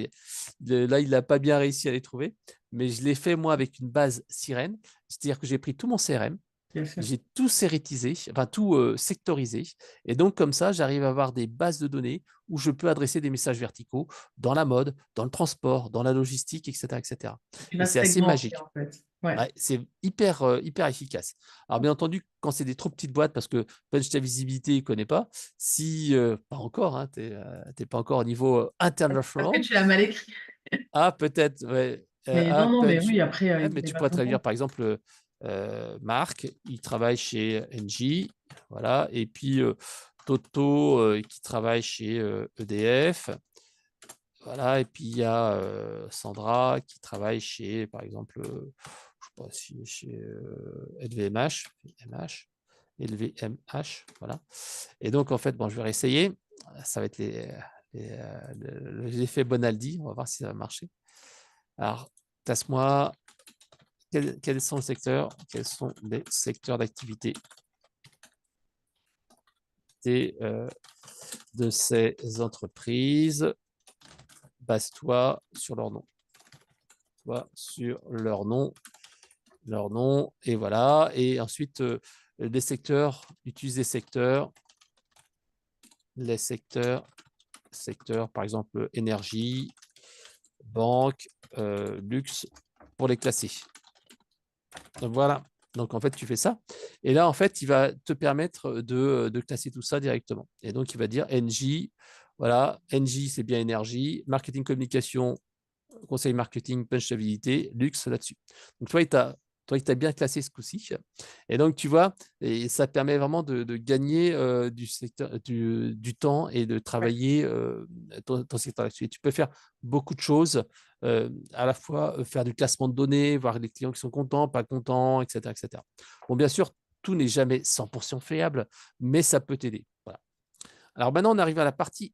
là, il n'a pas bien réussi à les trouver, mais je l'ai fait moi avec une base sirène, c'est-à-dire que j'ai pris tout mon CRM, j'ai tout sérétisé, enfin tout sectorisé. Et donc, comme ça, j'arrive à avoir des bases de données où je peux adresser des messages verticaux dans la mode, dans le transport, dans la logistique, etc. etc. Tu Et vas c'est assez segmenter magique. en fait. Ouais. Ouais, c'est hyper, hyper efficace. Alors, bien entendu, quand c'est des trop petites boîtes, parce que Punch ta visibilité, il ne connaît pas, si, pas encore, hein, tu n'es pas encore au niveau Après, international. tu l'as mal écrit. Ah, peut-être, ouais. Mais non, non, mais Punch. oui, après, Ouais, il mais n'est tu pas pourrais traduire, content. par exemple, Marc, il travaille chez Engie, voilà, et puis Toto, qui travaille chez EDF, voilà, et puis il y a Sandra, qui travaille chez, par exemple, je ne sais pas si chez LVMH, LVMH, voilà. Et donc, en fait, bon, je vais réessayer. Ça va être l'effet Bonaldi. On va voir si ça va marcher. Alors, classe-moi quels sont les secteurs, quels sont les secteurs d'activité l'activité de ces entreprises. Base-toi sur leur nom. Sur leur nom, et voilà. Et ensuite, des secteurs, utilise des secteurs, les secteurs, par exemple, énergie, banque, luxe, pour les classer. Donc voilà. Donc en fait, tu fais ça. Et là, en fait, il va te permettre de classer tout ça directement. Et donc, il va dire NJ, voilà, NJ, c'est bien énergie, marketing communication, conseil marketing, punchabilité, luxe là-dessus. Donc, toi, tu as bien classé ce coup-ci. Et donc, tu vois, et ça permet vraiment de gagner du temps et de Ouais. travailler ton secteur là-dessus. Et tu peux faire beaucoup de choses, à la fois faire du classement de données, voir les clients qui sont contents, pas contents, etc., etc. Bon, bien sûr, tout n'est jamais 100% fiable, mais ça peut t'aider. Voilà. Alors maintenant, on arrive à la partie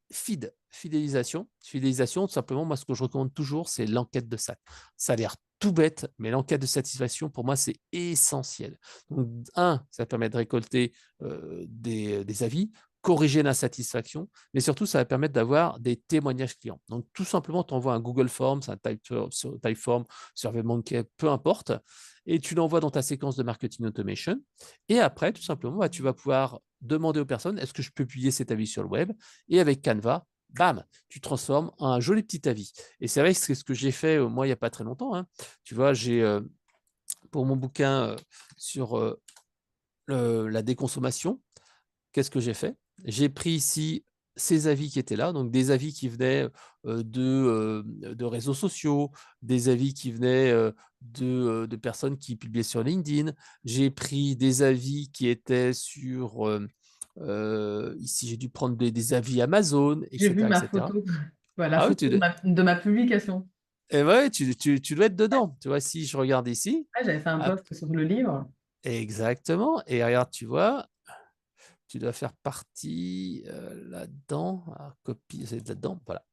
fidélisation. Fidélisation, tout simplement, moi, ce que je recommande toujours, c'est l'enquête de SAT. Ça a l'air tout bête, mais l'enquête de satisfaction, pour moi, c'est essentiel. Donc, ça permet de récolter des avis, corriger l'insatisfaction, mais surtout, ça va permettre d'avoir des témoignages clients. Donc, tout simplement, tu envoies un Google Forms, un Typeform, SurveyMonkey, peu importe, et tu l'envoies dans ta séquence de marketing automation. Et après, tout simplement, bah, tu vas pouvoir demander aux personnes, est-ce que je peux publier cet avis sur le web? Et avec Canva, bam, tu transformes en un joli petit avis. Et c'est vrai que c'est ce que j'ai fait, moi, il n'y a pas très longtemps, hein. Tu vois, j'ai, pour mon bouquin sur la déconsommation, qu'est-ce que j'ai fait? J'ai pris ici ces avis qui étaient là, donc des avis qui venaient de réseaux sociaux, des avis qui venaient de personnes qui publiaient sur LinkedIn. J'ai pris des avis qui étaient sur, ici j'ai dû prendre des avis Amazon, J'ai vu etc., ma etc. photo, voilà, la Ah oui, photo de ma publication. et ouais, tu dois être dedans. Tu vois, si je regarde ici, Ouais, j'avais fait un hop, post sur le livre. exactement, et regarde, tu vois, tu dois faire partie là-dedans. Alors, copie, c'est là-dedans. Voilà.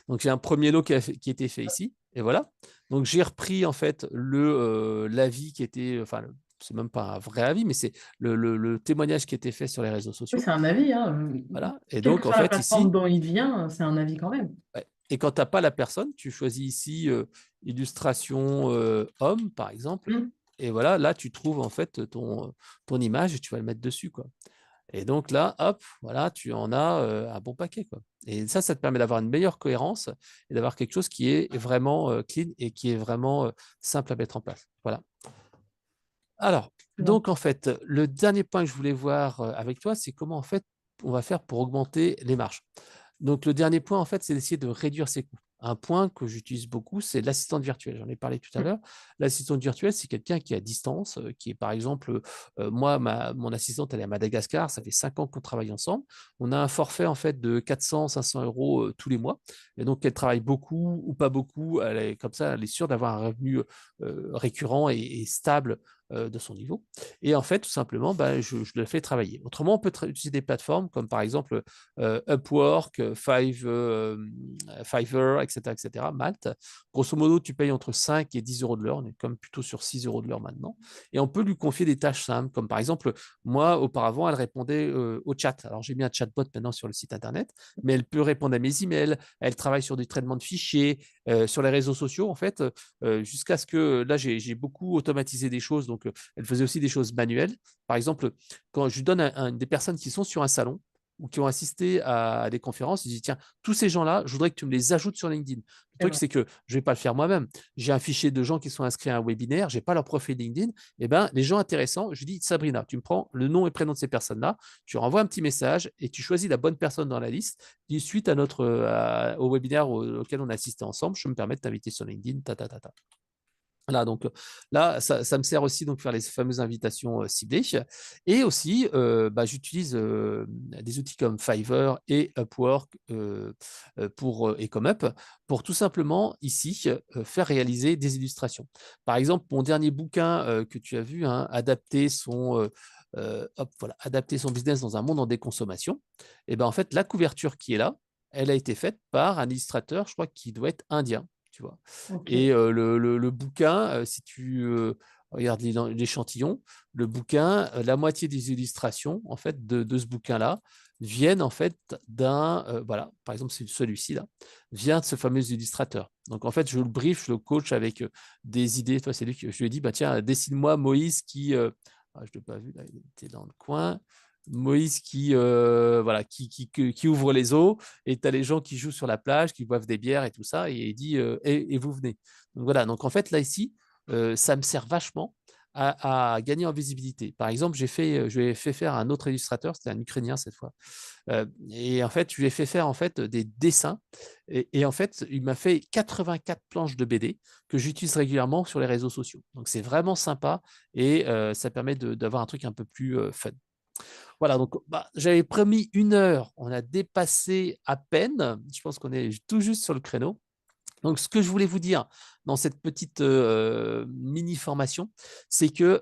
Donc, j'ai un premier lot qui a été fait ici. Et voilà. Donc, j'ai repris en fait l'avis qui était, enfin, c'est même pas un vrai avis, mais c'est le témoignage qui était fait sur les réseaux Oui, sociaux. c'est un avis, hein. Voilà. Et Quelle que donc, en soit la fait, plateforme ici, dont il vient, c'est un avis quand même. ouais. Et quand tu n'as pas la personne, tu choisis ici illustration homme, par exemple. Mm. Et voilà, là, tu trouves en fait ton image et tu vas le mettre dessus, quoi. Et donc là, hop, voilà, tu en as un bon paquet, quoi. Et ça te permet d'avoir une meilleure cohérence et d'avoir quelque chose qui est vraiment clean et qui est vraiment simple à mettre en place. Voilà. Alors, Bon. donc en fait, le dernier point que je voulais voir avec toi, c'est comment en fait on va faire pour augmenter les marges. Donc, le dernier point, en fait, c'est d'essayer de réduire ses coûts. Un point que j'utilise beaucoup, c'est l'assistante virtuelle. J'en ai parlé tout à Mm. l'heure. L'assistante virtuelle, c'est quelqu'un qui est à distance, qui est par exemple, moi, mon assistante, elle est à Madagascar, ça fait 5 ans qu'on travaille ensemble. On a un forfait en fait de 400, 500 euros tous les mois. Et donc, elle travaille beaucoup ou pas beaucoup, elle est comme ça, elle est sûre d'avoir un revenu récurrent et stable de son niveau. Et en fait, tout simplement, bah, je le fais travailler. Autrement, on peut utiliser des plateformes comme par exemple Upwork, Fiverr, etc., etc., Malte. Grosso modo, tu payes entre 5 et 10 euros de l'heure. On est comme plutôt sur 6 euros de l'heure maintenant. Et on peut lui confier des tâches simples, comme par exemple, moi, auparavant, elle répondait au chat. Alors, j'ai mis un chatbot maintenant sur le site internet, mais elle peut répondre à mes emails. Elle travaille sur du traitement de fichiers, sur les réseaux sociaux, en fait, jusqu'à ce que là, j'ai beaucoup automatisé des choses. Donc, elle faisait aussi des choses manuelles. Par exemple, quand je lui donne des personnes qui sont sur un salon, ou qui ont assisté à des conférences, je dis, tiens, tous ces gens-là, je voudrais que tu me les ajoutes sur LinkedIn. Le C'est truc, vrai. c'est que je ne vais pas le faire moi-même. J'ai un fichier de gens qui sont inscrits à un webinaire, je n'ai pas leur profil LinkedIn. Eh ben, les gens intéressants, je dis, Sabrina, tu me prends le nom et prénom de ces personnes-là, tu renvoies un petit message et tu choisis la bonne personne dans la liste. Dis, suite à au webinaire auquel on a assisté ensemble, je me permets de t'inviter sur LinkedIn, ta, ta, ta, ta. Là, donc là, ça me sert aussi donc faire les fameuses invitations ciblées. Et aussi, bah, j'utilise des outils comme Fiverr et Upwork et ComeUp pour tout simplement ici faire réaliser des illustrations. Par exemple, mon dernier bouquin que tu as vu, hein, adapter son business dans un monde en déconsommation. Et ben en fait, la couverture qui est là, elle a été faite par un illustrateur, je crois, qui doit être indien. Tu vois. Ok. Et le bouquin, si tu regarde l'échantillon, le bouquin, la moitié des illustrations en fait de ce bouquin-là viennent en fait voilà, par exemple celui-ci là, vient de ce fameux illustrateur. Donc en fait, je le brief, je le coach avec des idées. Toi, c'est lui que je lui ai dit, bah tiens, dessine-moi Moïse qui, je ne l'ai pas vu là, il était dans le coin. Moïse voilà, qui ouvre les eaux, et tu as les gens qui jouent sur la plage, qui boivent des bières et tout ça, et il dit et vous venez. Donc voilà, donc en fait là ici, ça me sert vachement à gagner en visibilité. Par exemple, je lui ai fait faire un autre illustrateur, c'était un Ukrainien cette fois, et en fait, je lui ai fait faire en fait des dessins, et en fait, il m'a fait 84 planches de BD que j'utilise régulièrement sur les réseaux sociaux. Donc c'est vraiment sympa, et ça permet d'avoir un truc un peu plus fun. Voilà, donc bah, j'avais promis 1 heure, on a dépassé à peine, je pense qu'on est tout juste sur le créneau. Donc, ce que je voulais vous dire dans cette petite mini-formation, c'est que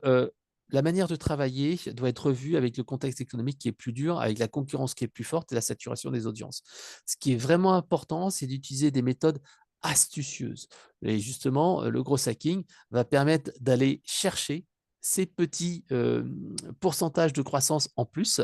la manière de travailler doit être revue avec le contexte économique qui est plus dur, avec la concurrence qui est plus forte et la saturation des audiences. Ce qui est vraiment important, c'est d'utiliser des méthodes astucieuses. Et justement, le gros hacking va permettre d'aller chercher ces petits pourcentages de croissance en plus,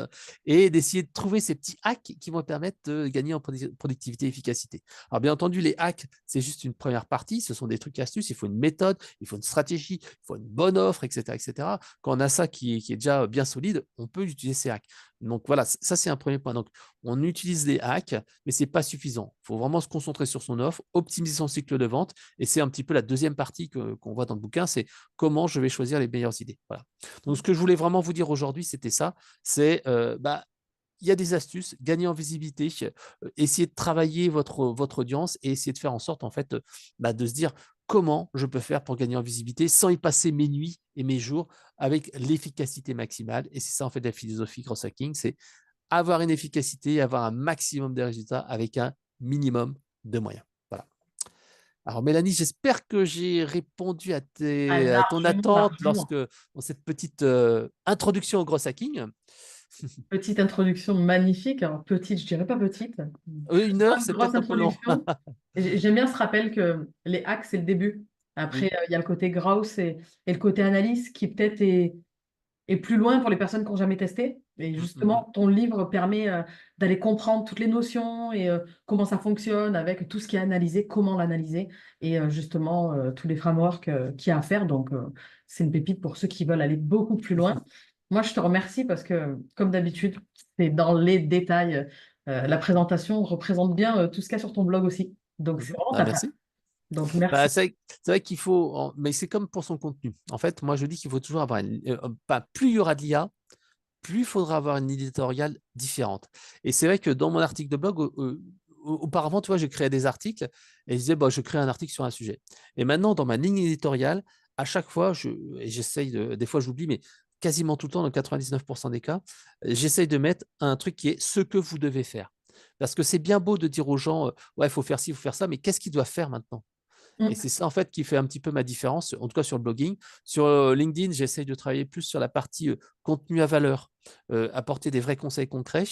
et d'essayer de trouver ces petits hacks qui vont permettre de gagner en productivité et efficacité. Alors, bien entendu, les hacks, c'est juste une première partie. Ce sont des trucs astuces. Il faut une méthode, il faut une stratégie, il faut une bonne offre, etc. etc. Quand on a ça qui est déjà bien solide, on peut utiliser ces hacks. Donc, voilà, ça, c'est un premier point. Donc, on utilise les hacks, mais ce n'est pas suffisant. Il faut vraiment se concentrer sur son offre, optimiser son cycle de vente. Et c'est un petit peu la deuxième partie qu'on voit dans le bouquin, c'est comment je vais choisir les meilleures idées. Voilà. Donc, ce que je voulais vraiment vous dire aujourd'hui, c'était ça. C'est il y a des astuces, gagner en visibilité, essayer de travailler votre audience, et essayer de faire en sorte en fait de se dire comment je peux faire pour gagner en visibilité sans y passer mes nuits et mes jours, avec l'efficacité maximale. Et c'est ça en fait la philosophie Growth Hacking, c'est avoir une efficacité, avoir un maximum de résultats avec un minimum de moyens. Voilà. Alors Mélanie, j'espère que j'ai répondu à ton Largement, attente largement. dans cette petite introduction au Growth Hacking. Petite introduction magnifique. Alors, petite, je dirais pas petite. Oui, 1 heure, Une c'est grosse peut-être un peu long. introduction. J'aime bien ce rappel que les hacks, c'est le début. Après, Oui. il y a le côté grouse et le côté analyse qui peut-être est plus loin pour les personnes qui n'ont jamais testé. Et justement, ton livre permet d'aller comprendre toutes les notions et comment ça fonctionne avec tout ce qui est analysé, comment l'analyser et justement tous les frameworks qu'il y a à faire. Donc, c'est une pépite pour ceux qui veulent aller beaucoup plus loin. Moi, je te remercie parce que, comme d'habitude, c'est dans les détails. La présentation représente bien tout ce qu'il y a sur ton blog aussi. Donc, c'est vraiment ta patte. Merci. Donc, Bah, merci. c'est vrai qu'il faut, mais c'est comme pour son contenu. En fait, moi, je dis qu'il faut toujours avoir plus il y aura de l'IA, plus il faudra avoir une éditoriale différente. Et c'est vrai que dans mon article de blog, auparavant, tu vois, je créais des articles et je disais, bah, je crée un article sur un sujet. Et maintenant, dans ma ligne éditoriale, à chaque fois, j'essaye des fois, j'oublie, mais quasiment tout le temps, dans 99% des cas, j'essaye de mettre un truc qui est ce que vous devez faire. Parce que c'est bien beau de dire aux gens, ouais, il faut faire ci, il faut faire ça, mais qu'est-ce qu'ils doivent faire maintenant? Et Mm. c'est ça, en fait, qui fait un petit peu ma différence, en tout cas sur le blogging. Sur LinkedIn, j'essaye de travailler plus sur la partie contenu à valeur, apporter des vrais conseils concrets.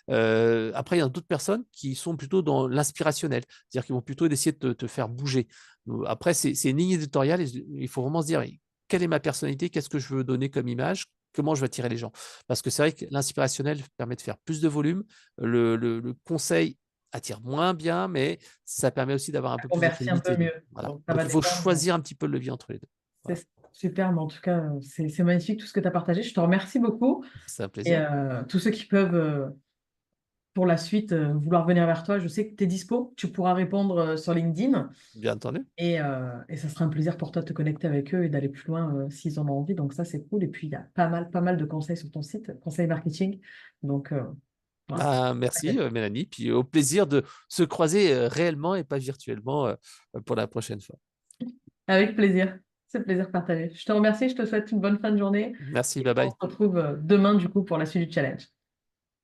Après, il y a d'autres personnes qui sont plutôt dans l'inspirationnel, c'est-à-dire qu'ils vont plutôt essayer de te faire bouger. Après, c'est une ligne éditoriale, et il faut vraiment se dire quelle est ma personnalité, qu'est-ce que je veux donner comme image, comment je vais attirer les gens. Parce que c'est vrai que l'inspirationnel permet de faire plus de volume, le conseil attire moins bien, mais ça permet aussi d'avoir un peu plus de Convertir un peu crédibilité. mieux. Voilà. Donc, ça Donc, va il faut dépendre. choisir un petit peu le levier entre les deux. Voilà. C'est super, mais en tout cas, c'est magnifique tout ce que tu as partagé. Je te remercie beaucoup. C'est un Et plaisir. tous ceux qui peuvent, pour la suite, vouloir venir vers toi, je sais que tu es dispo. Tu pourras répondre sur LinkedIn. Bien entendu. Et ça sera un plaisir pour toi de te connecter avec eux et d'aller plus loin s'ils en ont envie. Donc ça, c'est cool. Et puis, il y a pas mal de conseils sur ton site, conseils marketing. Donc, voilà. Ah, merci, Mélanie. Puis au plaisir de se croiser réellement et pas virtuellement pour la prochaine fois. Avec plaisir. C'est plaisir partagé. Je te remercie. Je te souhaite une bonne fin de journée. Merci, Et bye on bye. se retrouve demain, du coup, pour la suite du challenge.